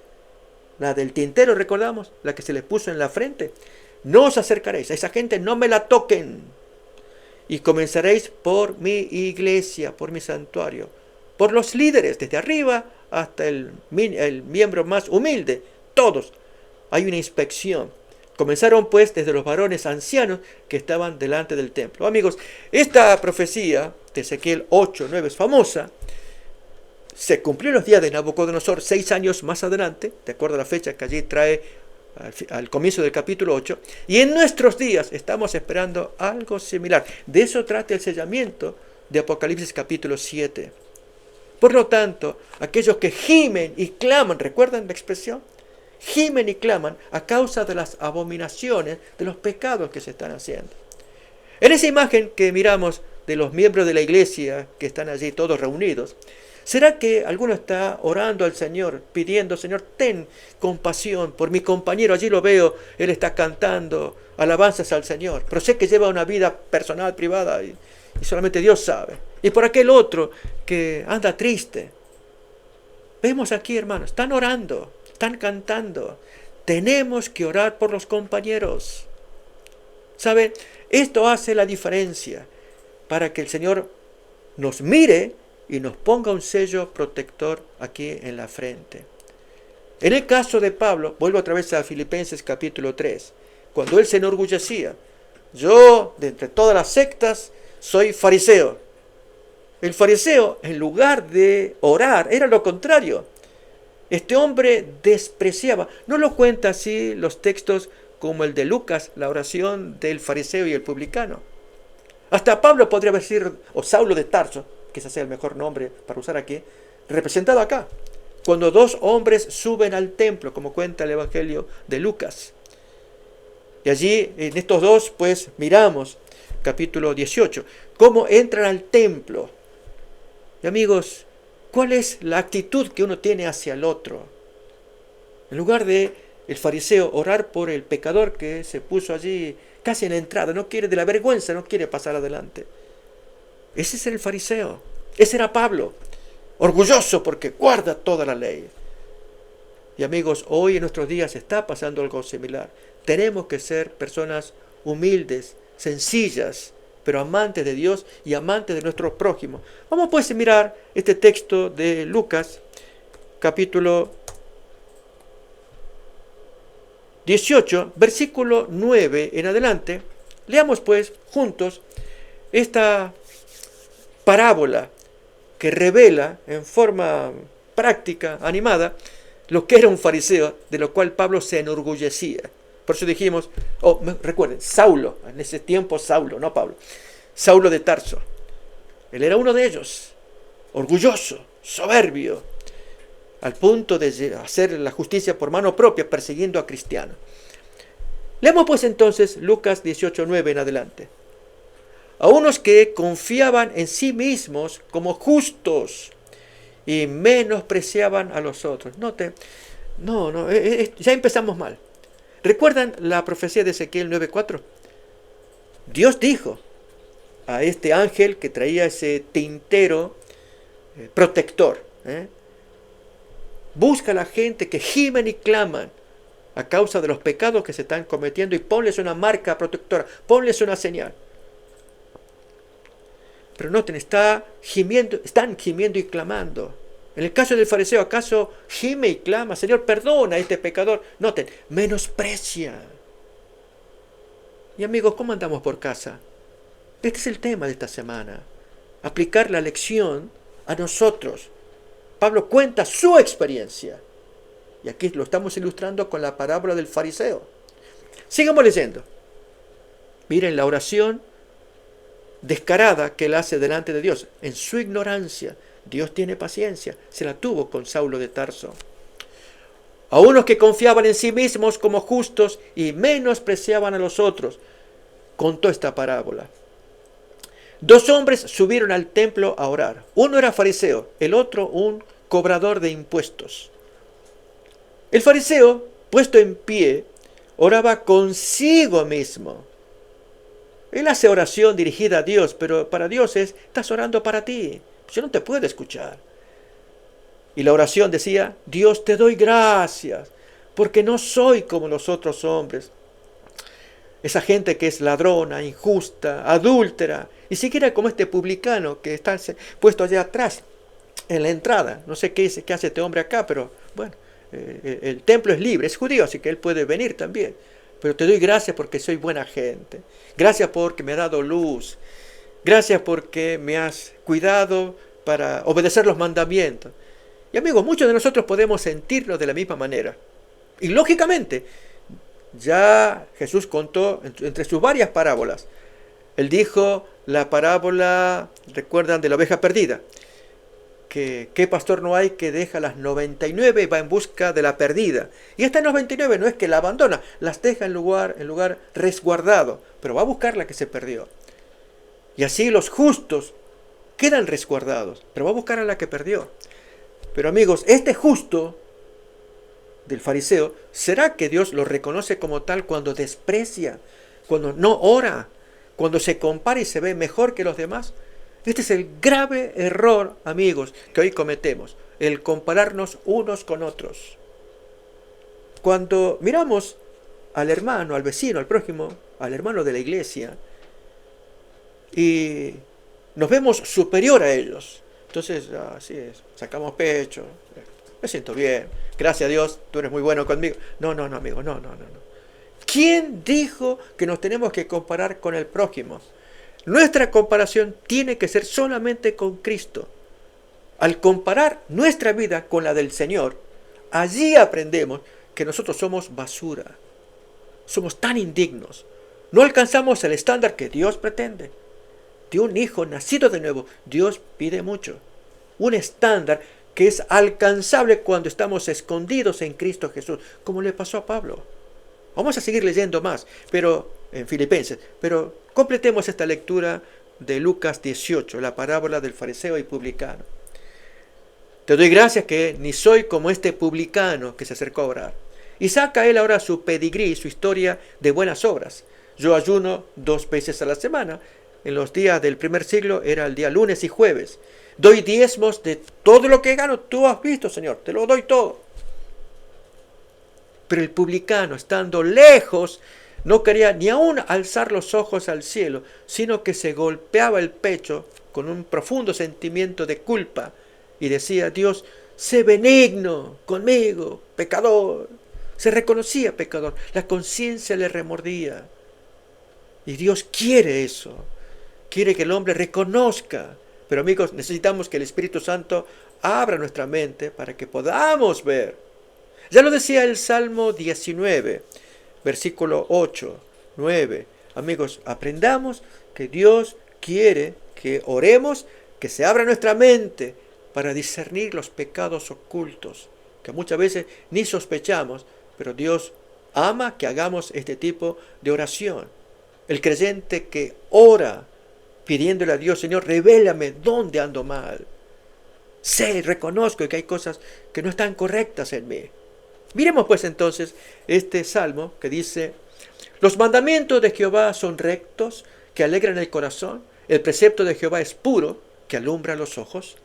la del tintero, recordamos, la que se le puso en la frente, no os acercaréis. A esa gente no me la toquen. Y comenzaréis por mi iglesia, por mi santuario, por los líderes, desde arriba hasta el miembro más humilde. Todos. Hay una inspección. Comenzaron pues desde los varones ancianos que estaban delante del templo. Amigos, esta profecía de Ezequiel 8:9 es famosa. Se cumplió en los días de Nabucodonosor, 6 años más adelante, de acuerdo a la fecha que allí trae al comienzo del capítulo 8. Y en nuestros días estamos esperando algo similar. De eso trata el sellamiento de Apocalipsis capítulo 7. Por lo tanto, aquellos que gimen y claman, ¿recuerdan la expresión? Gimen y claman a causa de las abominaciones, de los pecados que se están haciendo. En esa imagen que miramos de los miembros de la iglesia que están allí todos reunidos, ¿será que alguno está orando al Señor, pidiendo, Señor, ten compasión por mi compañero? Allí lo veo, él está cantando alabanzas al Señor, pero sé que lleva una vida personal, privada, y solamente Dios sabe. Y por aquel otro que anda triste. Vemos aquí, hermanos, están orando, están cantando. Tenemos que orar por los compañeros. ¿Saben? Esto hace la diferencia para que el Señor nos mire y nos ponga un sello protector aquí en la frente. En el caso de Pablo, vuelvo otra vez a Filipenses capítulo 3, cuando él se enorgullecía: yo, de entre todas las sectas, soy fariseo. El fariseo, en lugar de orar, era lo contrario. Este hombre despreciaba. No lo cuenta así los textos como el de Lucas, la oración del fariseo y el publicano. Hasta Pablo podría decir, o Saulo de Tarso, que ese sea el mejor nombre para usar aquí, representado acá, cuando dos hombres suben al templo, como cuenta el Evangelio de Lucas. Y allí, en estos dos, pues, miramos, capítulo 18, cómo entran al templo. Y amigos, ¿cuál es la actitud que uno tiene hacia el otro? En lugar de el fariseo orar por el pecador que se puso allí casi en la entrada, no quiere, de la vergüenza, no quiere pasar adelante. Ese es el fariseo. Ese era Pablo, orgulloso porque guarda toda la ley. Y amigos, hoy en nuestros días está pasando algo similar. Tenemos que ser personas humildes, sencillas, pero amantes de Dios y amantes de nuestro prójimo. Vamos pues a mirar este texto de Lucas, capítulo 18, versículo 9 en adelante. Leamos pues juntos esta parábola que revela en forma práctica, animada, lo que era un fariseo, de lo cual Pablo se enorgullecía. Por eso dijimos, recuerden, Saulo, en ese tiempo Saulo, no Pablo, Saulo de Tarso. Él era uno de ellos, orgulloso, soberbio, al punto de hacer la justicia por mano propia, persiguiendo a cristianos. Leemos pues entonces Lucas 18:9 en adelante. A unos que confiaban en sí mismos como justos y menospreciaban a los otros. Note, ya empezamos mal. ¿Recuerdan la profecía de Ezequiel 9:4? Dios dijo a este ángel que traía ese tintero protector, busca a la gente que gimen y claman a causa de los pecados que se están cometiendo y ponles una marca protectora, ponles una señal. Pero noten, están gimiendo y clamando. En el caso del fariseo, ¿acaso gime y clama? Señor, perdona a este pecador. Noten, menosprecia. Y amigos, ¿cómo andamos por casa? Este es el tema de esta semana. Aplicar la lección a nosotros. Pablo cuenta su experiencia. Y aquí lo estamos ilustrando con la parábola del fariseo. Sigamos leyendo. Miren la oración descarada que él hace delante de Dios. En su ignorancia, Dios tiene paciencia. Se la tuvo con Saulo de Tarso. A unos que confiaban en sí mismos como justos y menospreciaban a los otros, contó esta parábola. Dos hombres subieron al templo a orar. Uno era fariseo, el otro un cobrador de impuestos. El fariseo, puesto en pie, oraba consigo mismo. Él hace oración dirigida a Dios, pero para Dios estás orando para ti. Yo no te puedo escuchar. Y la oración decía: Dios, te doy gracias, porque no soy como los otros hombres. Esa gente que es ladrona, injusta, adúltera, y siquiera como este publicano que está puesto allá atrás, en la entrada. No sé qué hace este hombre acá, pero bueno, el templo es libre, es judío, así que él puede venir también. pero te doy gracias porque soy buena gente. Gracias porque me has dado luz. Gracias porque me has cuidado para obedecer los mandamientos. Y amigos, muchos de nosotros podemos sentirnos de la misma manera. Y lógicamente, ya Jesús contó entre sus varias parábolas. Él dijo la parábola, recuerdan, de la oveja perdida. Que ¿qué pastor no hay que deja las 99 y va en busca de la perdida? Y esta 99 no es que la abandona, las deja en lugar resguardado, pero va a buscar la que se perdió. Y así los justos quedan resguardados, pero va a buscar a la que perdió. Pero amigos, este justo del fariseo, ¿será que Dios lo reconoce como tal cuando desprecia, cuando no ora, cuando se compara y se ve mejor que los demás? Este es el grave error, amigos, que hoy cometemos, el compararnos unos con otros. Cuando miramos al hermano, al vecino, al prójimo, al hermano de la iglesia, y nos vemos superior a ellos, entonces así es, sacamos pecho, me siento bien, gracias a Dios, tú eres muy bueno conmigo. No, amigo, no. ¿Quién dijo que nos tenemos que comparar con el prójimo? Nuestra comparación tiene que ser solamente con Cristo. Al comparar nuestra vida con la del Señor, allí aprendemos que nosotros somos basura. Somos tan indignos. No alcanzamos el estándar que Dios pretende. De un hijo nacido de nuevo, Dios pide mucho. Un estándar que es alcanzable cuando estamos escondidos en Cristo Jesús, como le pasó a Pablo. Vamos a seguir leyendo más, pero en Filipenses, pero completemos esta lectura de Lucas 18, la parábola del fariseo y publicano. Te doy gracias que ni soy como este publicano que se acercó a orar. Y saca él ahora su pedigrí, su historia de buenas obras. Yo ayuno 2 veces a la semana. En los días del primer siglo era el día lunes y jueves. Doy diezmos de todo lo que gano. Tú has visto, Señor, te lo doy todo. Pero el publicano, estando lejos, no quería ni aún alzar los ojos al cielo, sino que se golpeaba el pecho con un profundo sentimiento de culpa y decía: Dios, sé benigno conmigo, pecador. Se reconocía pecador, la conciencia le remordía. Y Dios quiere eso, quiere que el hombre reconozca. Pero amigos, necesitamos que el Espíritu Santo abra nuestra mente para que podamos ver. Ya lo decía el Salmo 19, versículo 8, 9. Amigos, aprendamos que Dios quiere que oremos, que se abra nuestra mente para discernir los pecados ocultos, que muchas veces ni sospechamos, pero Dios ama que hagamos este tipo de oración. El creyente que ora pidiéndole a Dios: Señor, revélame dónde ando mal. Reconozco que hay cosas que no están correctas en mí. Miremos pues entonces este salmo que dice: los mandamientos de Jehová son rectos, que alegran el corazón. El precepto de Jehová es puro, que alumbra los ojos.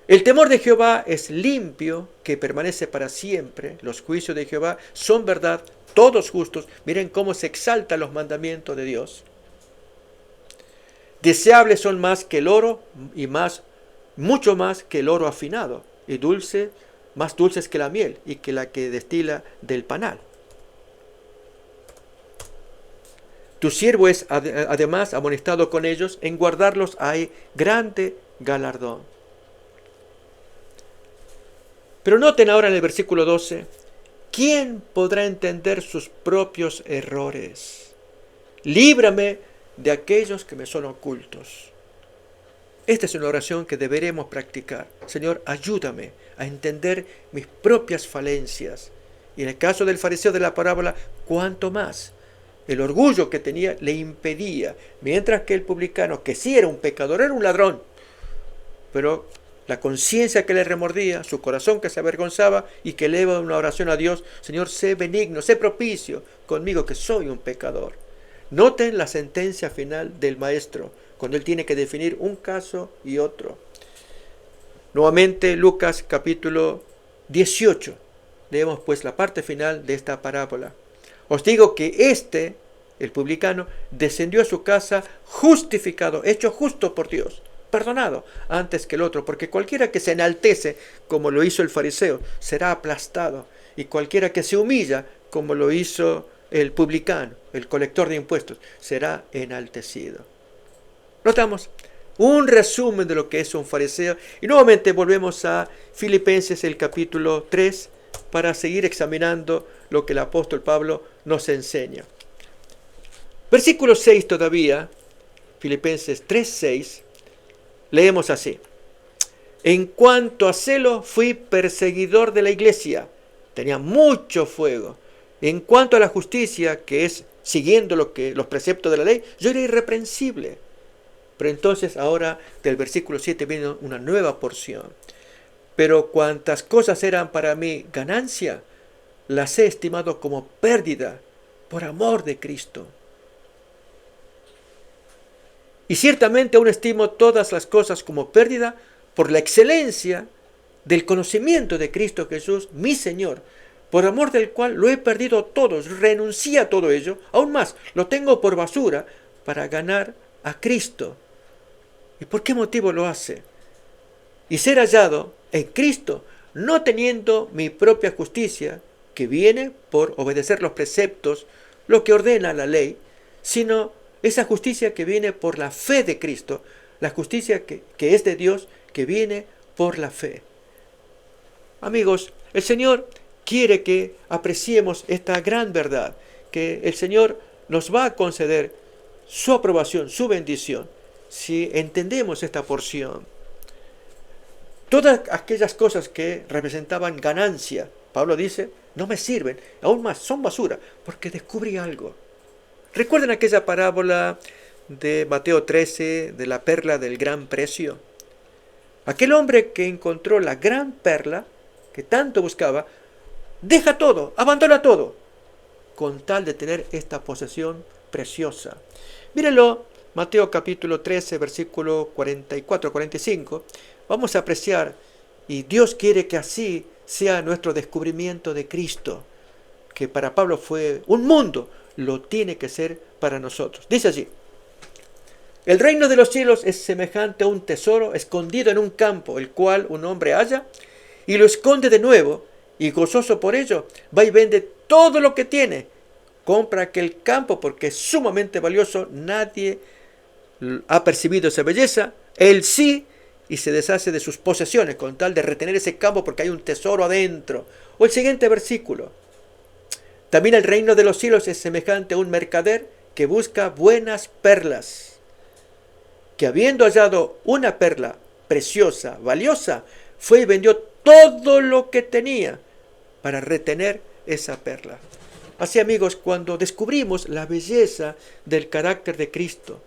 El temor de Jehová es limpio, que permanece para siempre. Los juicios de Jehová son verdad, todos justos. Miren cómo se exaltan los mandamientos de Dios. Deseables son más que el oro, y mucho más que el oro afinado, y más dulces que la miel, y que la que destila del panal. Tu siervo es además amonestado con ellos, en guardarlos hay grande galardón. Pero noten ahora en el versículo 12, ¿quién podrá entender sus propios errores? Líbrame de aquellos que me son ocultos. Esta es una oración que deberemos practicar. Señor, ayúdame a entender mis propias falencias. Y en el caso del fariseo de la parábola, ¿cuánto más? El orgullo que tenía le impedía, mientras que el publicano, que sí era un pecador, era un ladrón, pero la conciencia que le remordía, su corazón que se avergonzaba y que eleva una oración a Dios: Señor, sé benigno, sé propicio conmigo, que soy un pecador. Noten la sentencia final del maestro, cuando él tiene que definir un caso y otro. Nuevamente, Lucas capítulo 18. Leemos pues la parte final de esta parábola. Os digo que el publicano, descendió a su casa justificado, hecho justo por Dios, perdonado antes que el otro, porque cualquiera que se enaltece, como lo hizo el fariseo, será aplastado, y cualquiera que se humilla, como lo hizo el publicano, el colector de impuestos, será enaltecido. Notamos un resumen de lo que es un fariseo. Y nuevamente volvemos a Filipenses el capítulo 3 para seguir examinando lo que el apóstol Pablo nos enseña. Versículo 6 todavía, Filipenses 3:6, leemos así. En cuanto a celo, fui perseguidor de la iglesia. Tenía mucho fuego. En cuanto a la justicia, que es siguiendo los preceptos de la ley, yo era irreprensible. Pero entonces ahora del versículo 7 viene una nueva porción. Pero cuantas cosas eran para mí ganancia, las he estimado como pérdida por amor de Cristo. Y ciertamente aún estimo todas las cosas como pérdida por la excelencia del conocimiento de Cristo Jesús, mi Señor, por amor del cual lo he perdido todo, renuncié a todo ello, aún más, lo tengo por basura para ganar a Cristo. ¿Y por qué motivo lo hace? Y ser hallado en Cristo, no teniendo mi propia justicia, que viene por obedecer los preceptos, lo que ordena la ley, sino esa justicia que viene por la fe de Cristo, la justicia que es de Dios, que viene por la fe. Amigos, el Señor quiere que apreciemos esta gran verdad, que el Señor nos va a conceder su aprobación, su bendición, si entendemos esta porción. Todas aquellas cosas que representaban ganancia, Pablo dice, no me sirven, aún más, son basura, porque descubrí algo. ¿Recuerdan aquella parábola de Mateo 13, de la perla del gran precio? Aquel hombre que encontró la gran perla, que tanto buscaba, deja todo, abandona todo, con tal de tener esta posesión preciosa. Mírenlo, Mateo capítulo 13, versículo 44-45. Vamos a apreciar, y Dios quiere que así sea nuestro descubrimiento de Cristo, que para Pablo fue un mundo, lo tiene que ser para nosotros. Dice allí, el reino de los cielos es semejante a un tesoro escondido en un campo, el cual un hombre halla y lo esconde de nuevo, y gozoso por ello, va y vende todo lo que tiene, compra aquel campo porque es sumamente valioso, nadie ha percibido esa belleza, él sí, y se deshace de sus posesiones con tal de retener ese campo porque hay un tesoro adentro. O el siguiente versículo, también el reino de los cielos es semejante a un mercader que busca buenas perlas, que habiendo hallado una perla preciosa, valiosa, fue y vendió todo lo que tenía para retener esa perla. Así, amigos, cuando descubrimos la belleza del carácter de Cristo,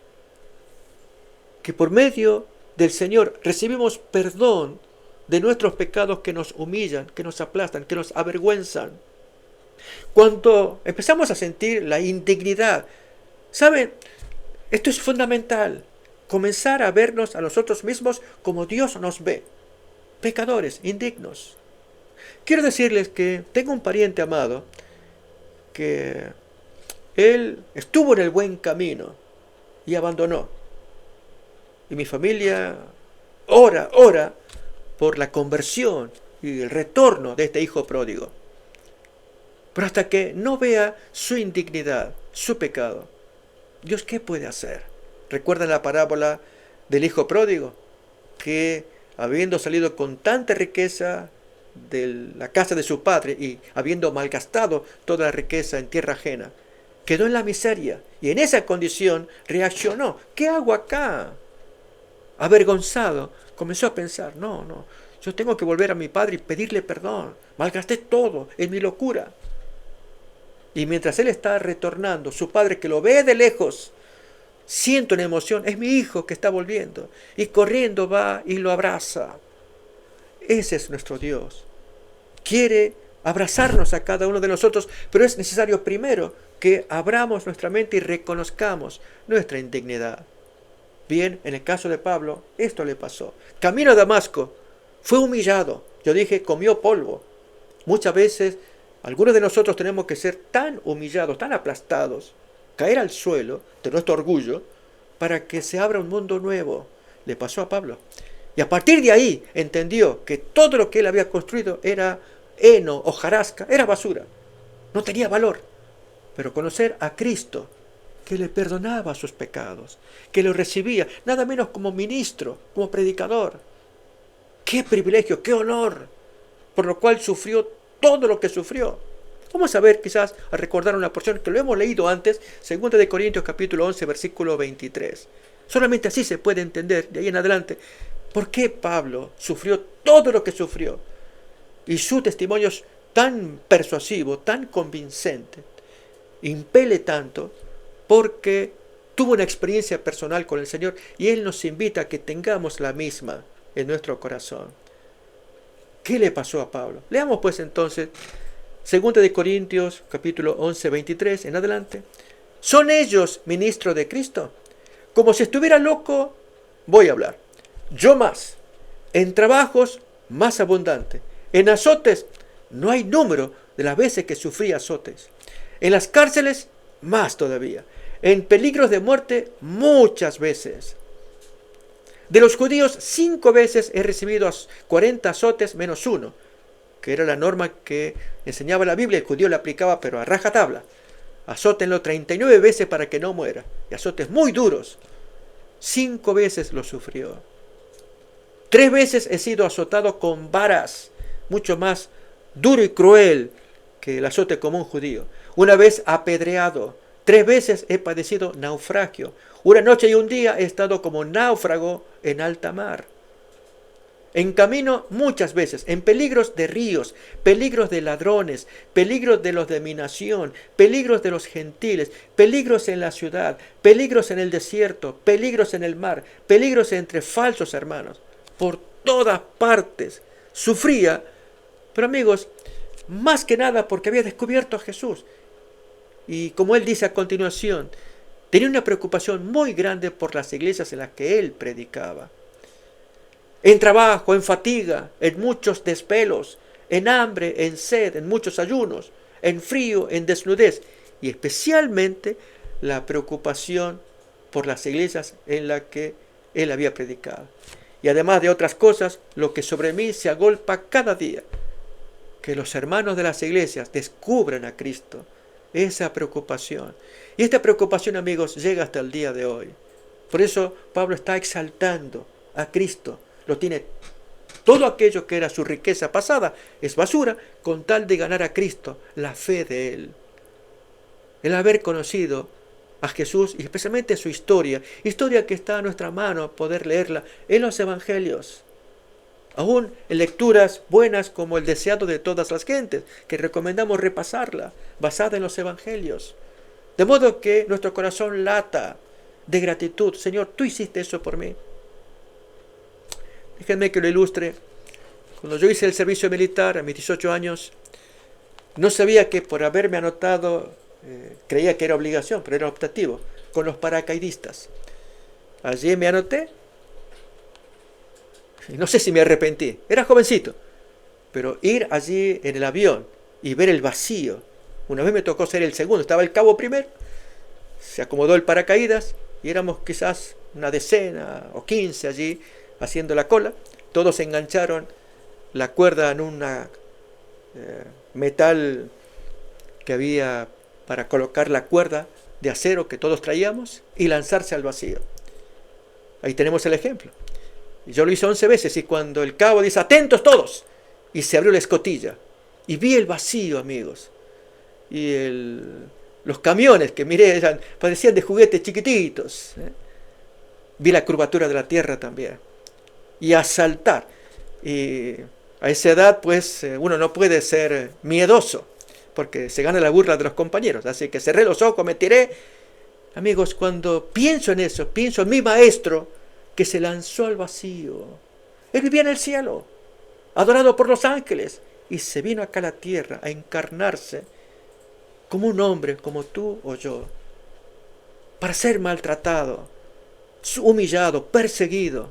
que por medio del Señor recibimos perdón de nuestros pecados que nos humillan, que nos aplastan, que nos avergüenzan, cuando empezamos a sentir la indignidad, ¿saben? Esto es fundamental. Comenzar a vernos a nosotros mismos como Dios nos ve, pecadores, indignos. Quiero decirles que tengo un pariente amado que él estuvo en el buen camino y abandonó. Y mi familia ora por la conversión y el retorno de este hijo pródigo. Pero hasta que no vea su indignidad, su pecado, Dios, ¿qué puede hacer? ¿Recuerdan la parábola del hijo pródigo? Que habiendo salido con tanta riqueza de la casa de su padre y habiendo malgastado toda la riqueza en tierra ajena, quedó en la miseria y en esa condición reaccionó. ¿Qué hago acá? Avergonzado, comenzó a pensar, no, yo tengo que volver a mi padre y pedirle perdón. Malgasté todo en mi locura. Y mientras él está retornando, su padre, que lo ve de lejos, siente una emoción, es mi hijo que está volviendo, y corriendo va y lo abraza. Ese es nuestro Dios. Quiere abrazarnos a cada uno de nosotros, pero es necesario primero que abramos nuestra mente y reconozcamos nuestra indignidad. Bien, en el caso de Pablo, esto le pasó. Camino a Damasco, fue humillado. Yo dije, comió polvo. Muchas veces, algunos de nosotros tenemos que ser tan humillados, tan aplastados, caer al suelo de nuestro orgullo, para que se abra un mundo nuevo. Le pasó a Pablo. Y a partir de ahí entendió que todo lo que él había construido era heno, hojarasca, era basura. no tenía valor. Pero conocer a Cristo, que le perdonaba sus pecados, que lo recibía, nada menos como ministro, como predicador. ¡Qué privilegio, qué honor! Por lo cual sufrió todo lo que sufrió. Vamos a ver, quizás, a recordar una porción que lo hemos leído antes, 2 de Corintios capítulo 11, versículo 23. Solamente así se puede entender, de ahí en adelante, por qué Pablo sufrió todo lo que sufrió. Y su testimonio es tan persuasivo, tan convincente, impele tanto, porque tuvo una experiencia personal con el Señor y Él nos invita a que tengamos la misma en nuestro corazón. ¿Qué le pasó a Pablo? Leamos pues entonces 2 de Corintios capítulo 11, 23 en adelante. ¿Son ellos ministros de Cristo? Como si estuviera loco, voy a hablar. Yo más, en trabajos más abundante, en azotes no hay número de las veces que sufrí azotes, en las cárceles más todavía, en peligros de muerte muchas veces. De los judíos 5 veces he recibido 40 azotes menos uno, que era la norma que enseñaba la Biblia, el judío la aplicaba pero a rajatabla. Azótenlo 39 veces para que no muera, y azotes muy duros. 5 veces lo sufrió. 3 veces he sido azotado con varas, mucho más duro y cruel que el azote común judío. Una vez apedreado. 3 veces he padecido naufragio. Una noche y un día he estado como náufrago en alta mar. En camino muchas veces, en peligros de ríos, peligros de ladrones, peligros de los de mi nación, peligros de los gentiles, peligros en la ciudad, peligros en el desierto, peligros en el mar, peligros entre falsos hermanos. Por todas partes sufría, pero amigos, más que nada porque había descubierto a Jesús. Y como él dice a continuación, tenía una preocupación muy grande por las iglesias en las que él predicaba. En trabajo, en fatiga, en muchos desvelos, en hambre, en sed, en muchos ayunos, en frío, en desnudez, y especialmente la preocupación por las iglesias en las que él había predicado. Y además de otras cosas, lo que sobre mí se agolpa cada día, que los hermanos de las iglesias descubran a Cristo. Esa preocupación. Y esta preocupación, amigos, llega hasta el día de hoy. Por eso Pablo está exaltando a Cristo. Lo tiene todo aquello que era su riqueza pasada, es basura, con tal de ganar a Cristo, la fe de Él. El haber conocido a Jesús y especialmente su historia que está a nuestra mano poder leerla en los evangelios. Aún en lecturas buenas como El deseado de todas las gentes, que recomendamos repasarla, basada en los evangelios. De modo que nuestro corazón lata de gratitud. Señor, tú hiciste eso por mí. Déjenme que lo ilustre. Cuando yo hice el servicio militar a mis 18 años, no sabía que por haberme anotado, creía que era obligación, pero era optativo, con los paracaidistas. Allí me anoté. No sé si me arrepentí, era jovencito, pero ir allí en el avión y ver el vacío. Una vez me tocó ser el segundo, estaba el cabo primero, se acomodó el paracaídas y éramos quizás una decena o 15 allí haciendo la cola. Todos engancharon la cuerda en una metal que había para colocar la cuerda de acero que todos traíamos y lanzarse al vacío. Ahí tenemos el ejemplo. Yo lo hice 11 veces y cuando el cabo dice atentos todos, y se abrió la escotilla y vi el vacío, amigos, y los camiones que miré parecían de juguetes chiquititos, vi la curvatura de la tierra también, y a saltar. Y a esa edad pues uno no puede ser miedoso porque se gana la burla de los compañeros, así que cerré los ojos, me tiré. Amigos, cuando pienso en eso, pienso en mi maestro que se lanzó al vacío. Él vivía en el cielo, adorado por los ángeles, y se vino acá a la tierra a encarnarse como un hombre, como tú o yo, para ser maltratado, humillado, perseguido,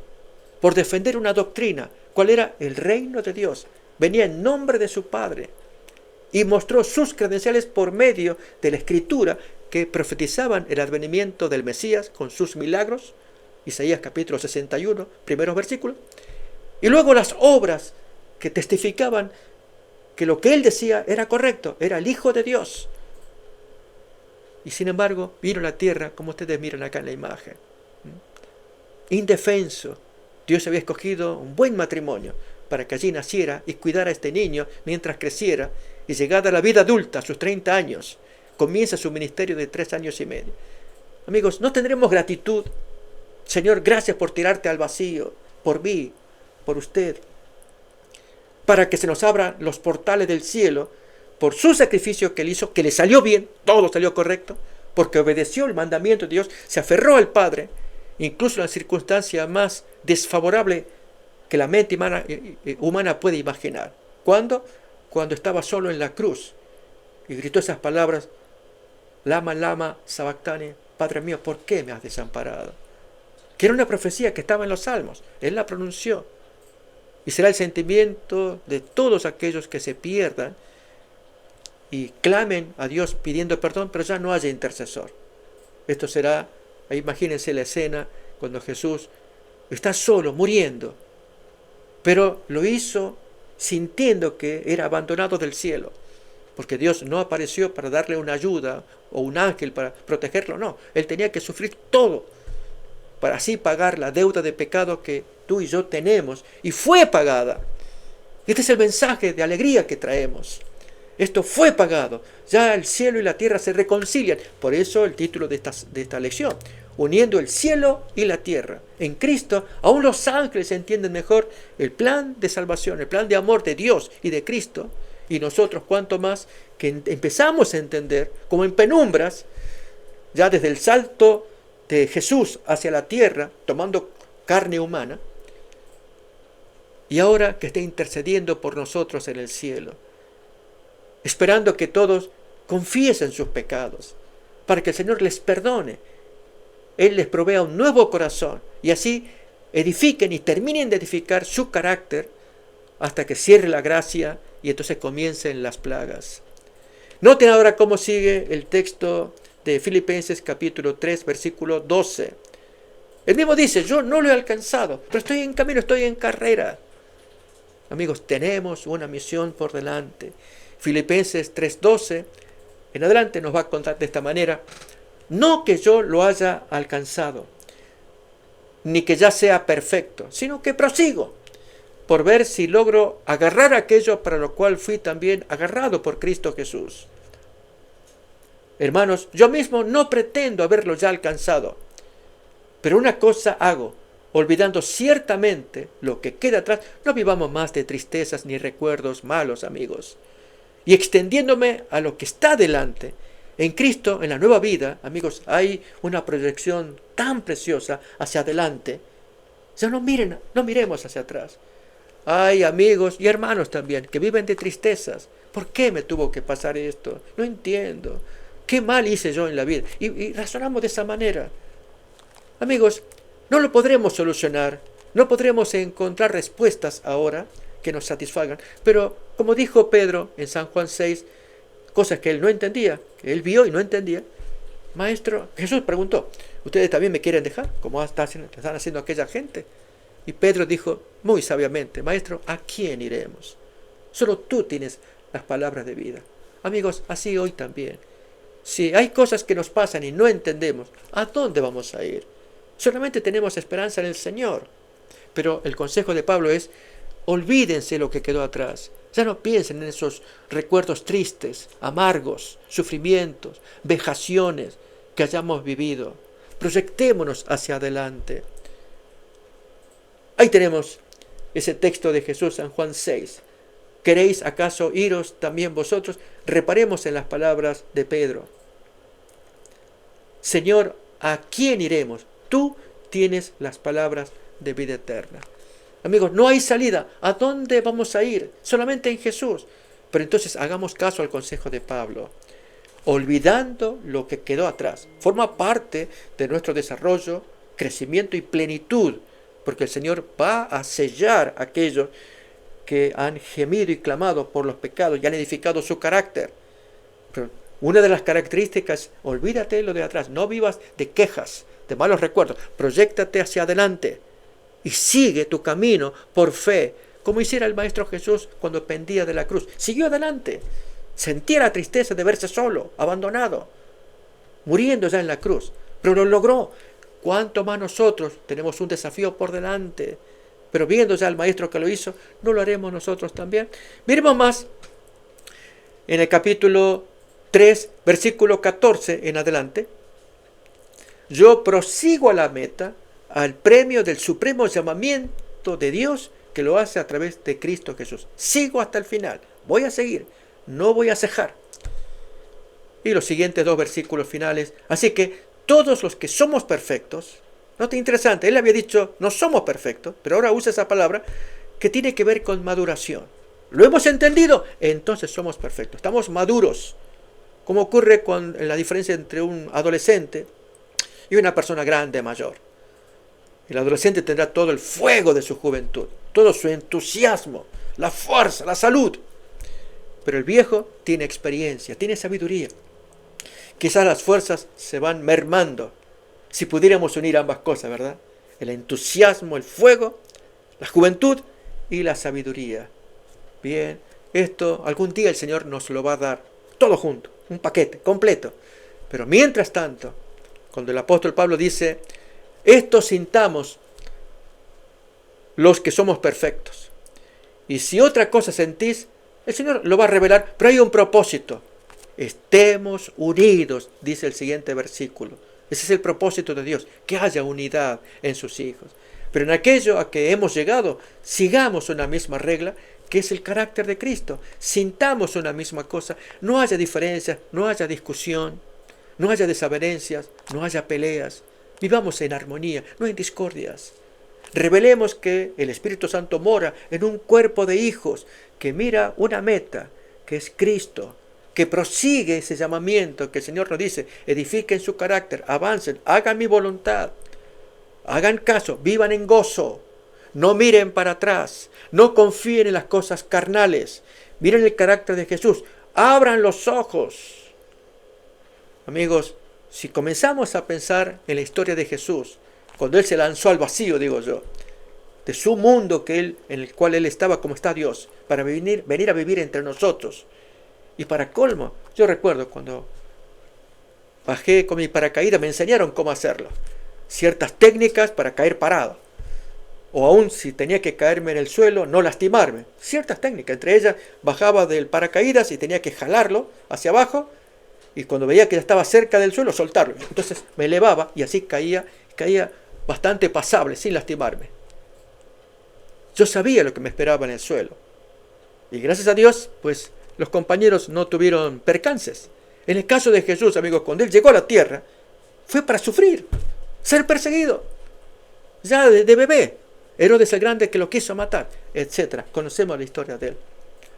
por defender una doctrina. ¿Cuál era? El reino de Dios. Venía en nombre de su Padre y mostró sus credenciales por medio de la Escritura que profetizaban el advenimiento del Mesías con sus milagros. Isaías capítulo 61, primeros versículos. Y luego las obras que testificaban que lo que él decía era correcto, era el Hijo de Dios. Y sin embargo, vino a la tierra, como ustedes miran acá en la imagen. Indefenso. Dios había escogido un buen matrimonio para que allí naciera y cuidara a este niño mientras creciera, y llegada a la vida adulta, a sus 30 años, comienza su ministerio de 3 años y medio. Amigos, ¿no tendremos gratitud? Señor, gracias por tirarte al vacío, por mí, por usted, para que se nos abran los portales del cielo, por su sacrificio que él hizo, que le salió bien, todo salió correcto, porque obedeció el mandamiento de Dios, se aferró al Padre, incluso en la circunstancia más desfavorable que la mente humana puede imaginar. ¿Cuándo? Cuando estaba solo en la cruz y gritó esas palabras: Lama, lama, sabactani, Padre mío, ¿por qué me has desamparado? Que era una profecía que estaba en los Salmos. Él la pronunció. Y será el sentimiento de todos aquellos que se pierdan y clamen a Dios pidiendo perdón, pero ya no haya intercesor. Esto será, imagínense la escena cuando Jesús está solo, muriendo, pero lo hizo sintiendo que era abandonado del cielo, porque Dios no apareció para darle una ayuda o un ángel para protegerlo, no. Él tenía que sufrir todo para así pagar la deuda de pecado que tú y yo tenemos, y fue pagada. Este es el mensaje de alegría que traemos. Esto fue pagado. Ya el cielo y la tierra se reconcilian. Por eso el título de esta lección: uniendo el cielo y la tierra. En Cristo, aún los ángeles entienden mejor el plan de salvación, el plan de amor de Dios y de Cristo. Y nosotros, cuanto más, que empezamos a entender, como en penumbras, ya desde el salto de Jesús hacia la tierra, tomando carne humana, y ahora que está intercediendo por nosotros en el cielo, esperando que todos confiesen sus pecados, para que el Señor les perdone. Él les provea un nuevo corazón, y así edifiquen y terminen de edificar su carácter hasta que cierre la gracia y entonces comiencen las plagas. Noten ahora cómo sigue el texto de Filipenses capítulo 3, versículo 12. Él mismo dice: yo no lo he alcanzado, pero estoy en camino, estoy en carrera. Amigos, tenemos una misión por delante. Filipenses 3:12 en adelante nos va a contar de esta manera: no que yo lo haya alcanzado, ni que ya sea perfecto, sino que prosigo por ver si logro agarrar aquello para lo cual fui también agarrado por Cristo Jesús. Hermanos, yo mismo no pretendo haberlo ya alcanzado, pero una cosa hago, olvidando ciertamente lo que queda atrás. No vivamos más de tristezas ni recuerdos malos, amigos, y extendiéndome a lo que está delante. En Cristo, en la nueva vida, amigos, hay una proyección tan preciosa hacia adelante. Ya no miremos hacia atrás. Hay amigos y hermanos también que viven de tristezas. ¿Por qué me tuvo que pasar esto? No entiendo. ¿Qué mal hice yo en la vida? Y razonamos de esa manera. Amigos, no lo podremos solucionar. No podremos encontrar respuestas ahora que nos satisfagan. Pero, como dijo Pedro en San Juan 6, cosas que él no entendía, que él vio y no entendía. Maestro, Jesús preguntó: ¿ustedes también me quieren dejar, como están haciendo aquella gente? Y Pedro dijo muy sabiamente: Maestro, ¿a quién iremos? Solo tú tienes las palabras de vida. Amigos, así hoy también. Si hay cosas que nos pasan y no entendemos, ¿a dónde vamos a ir? Solamente tenemos esperanza en el Señor. Pero el consejo de Pablo es: olvídense lo que quedó atrás. Ya no piensen en esos recuerdos tristes, amargos, sufrimientos, vejaciones que hayamos vivido. Proyectémonos hacia adelante. Ahí tenemos ese texto de Jesús en Juan 6. ¿Queréis acaso iros también vosotros? Reparemos en las palabras de Pedro. Señor, ¿a quién iremos? Tú tienes las palabras de vida eterna. Amigos, no hay salida. ¿A dónde vamos a ir? Solamente en Jesús. Pero entonces hagamos caso al consejo de Pablo. Olvidando lo que quedó atrás. Forma parte de nuestro desarrollo, crecimiento y plenitud. Porque el Señor va a sellar a aquellos que han gemido y clamado por los pecados y han edificado su carácter. Pero una de las características: olvídate lo de atrás. No vivas de quejas, de malos recuerdos. Proyéctate hacia adelante. Y sigue tu camino por fe, como hiciera el Maestro Jesús cuando pendía de la cruz. Siguió adelante. Sentía la tristeza de verse solo, abandonado, muriendo ya en la cruz, pero lo logró. ¿Cuánto más nosotros tenemos un desafío por delante? Pero viendo ya al Maestro que lo hizo, ¿no lo haremos nosotros también? Miremos más en el capítulo 3, versículo 14 en adelante. Yo prosigo a la meta, al premio del supremo llamamiento de Dios que lo hace a través de Cristo Jesús. Sigo hasta el final. Voy a seguir. No voy a cejar. Y los siguientes 2 versículos finales. Así que todos los que somos perfectos, nota interesante, él había dicho no somos perfectos, pero ahora usa esa palabra que tiene que ver con maduración. ¿Lo hemos entendido? Entonces somos perfectos. Estamos maduros. Como ocurre con la diferencia entre un adolescente y una persona grande, mayor. El adolescente tendrá todo el fuego de su juventud, todo su entusiasmo, la fuerza, la salud. Pero el viejo tiene experiencia, tiene sabiduría. Quizás las fuerzas se van mermando. Si pudiéramos unir ambas cosas, ¿verdad? El entusiasmo, el fuego, la juventud y la sabiduría. Bien, esto algún día el Señor nos lo va a dar todo junto, un paquete completo. Pero mientras tanto, cuando el apóstol Pablo dice, esto sintamos los que somos perfectos. Y si otra cosa sentís, el Señor lo va a revelar, pero hay un propósito. Estemos unidos, dice el siguiente versículo. Ese es el propósito de Dios, que haya unidad en sus hijos. Pero en aquello a que hemos llegado, sigamos una misma regla, que es el carácter de Cristo. Sintamos una misma cosa, no haya diferencias, no haya discusión, no haya desavenencias, no haya peleas. Vivamos en armonía, no en discordias. Revelemos que el Espíritu Santo mora en un cuerpo de hijos que mira una meta, que es Cristo, que prosigue ese llamamiento que el Señor nos dice, edifiquen su carácter, avancen, hagan mi voluntad, hagan caso, vivan en gozo, no miren para atrás, no confíen en las cosas carnales, miren el carácter de Jesús, abran los ojos. Amigos, si comenzamos a pensar en la historia de Jesús, cuando Él se lanzó al vacío, digo yo, de su mundo en el cual Él estaba como está Dios, para venir a vivir entre nosotros. Y para colmo, yo recuerdo cuando bajé con mi paracaídas, me enseñaron cómo hacerlo. Ciertas técnicas para caer parado. O aún si tenía que caerme en el suelo, no lastimarme. Ciertas técnicas, entre ellas bajaba del paracaídas y tenía que jalarlo hacia abajo. Y cuando veía que ya estaba cerca del suelo, soltarlo. Entonces me elevaba y así caía bastante pasable, sin lastimarme. Yo sabía lo que me esperaba en el suelo. Y gracias a Dios, pues los compañeros no tuvieron percances. En el caso de Jesús, amigos, cuando Él llegó a la tierra, fue para sufrir, ser perseguido. Ya de bebé, Herodes el Grande que lo quiso matar, etc. Conocemos la historia de Él.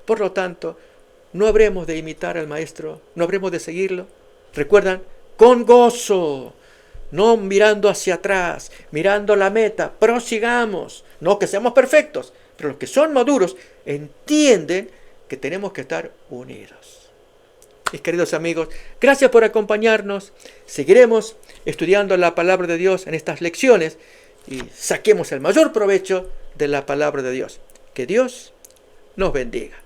Por lo tanto, no habremos de imitar al Maestro, no habremos de seguirlo. Recuerdan, con gozo, no mirando hacia atrás, mirando la meta, prosigamos. No que seamos perfectos, pero los que son maduros entienden que tenemos que estar unidos. Mis queridos amigos, gracias por acompañarnos. Seguiremos estudiando la palabra de Dios en estas lecciones y saquemos el mayor provecho de la palabra de Dios. Que Dios nos bendiga.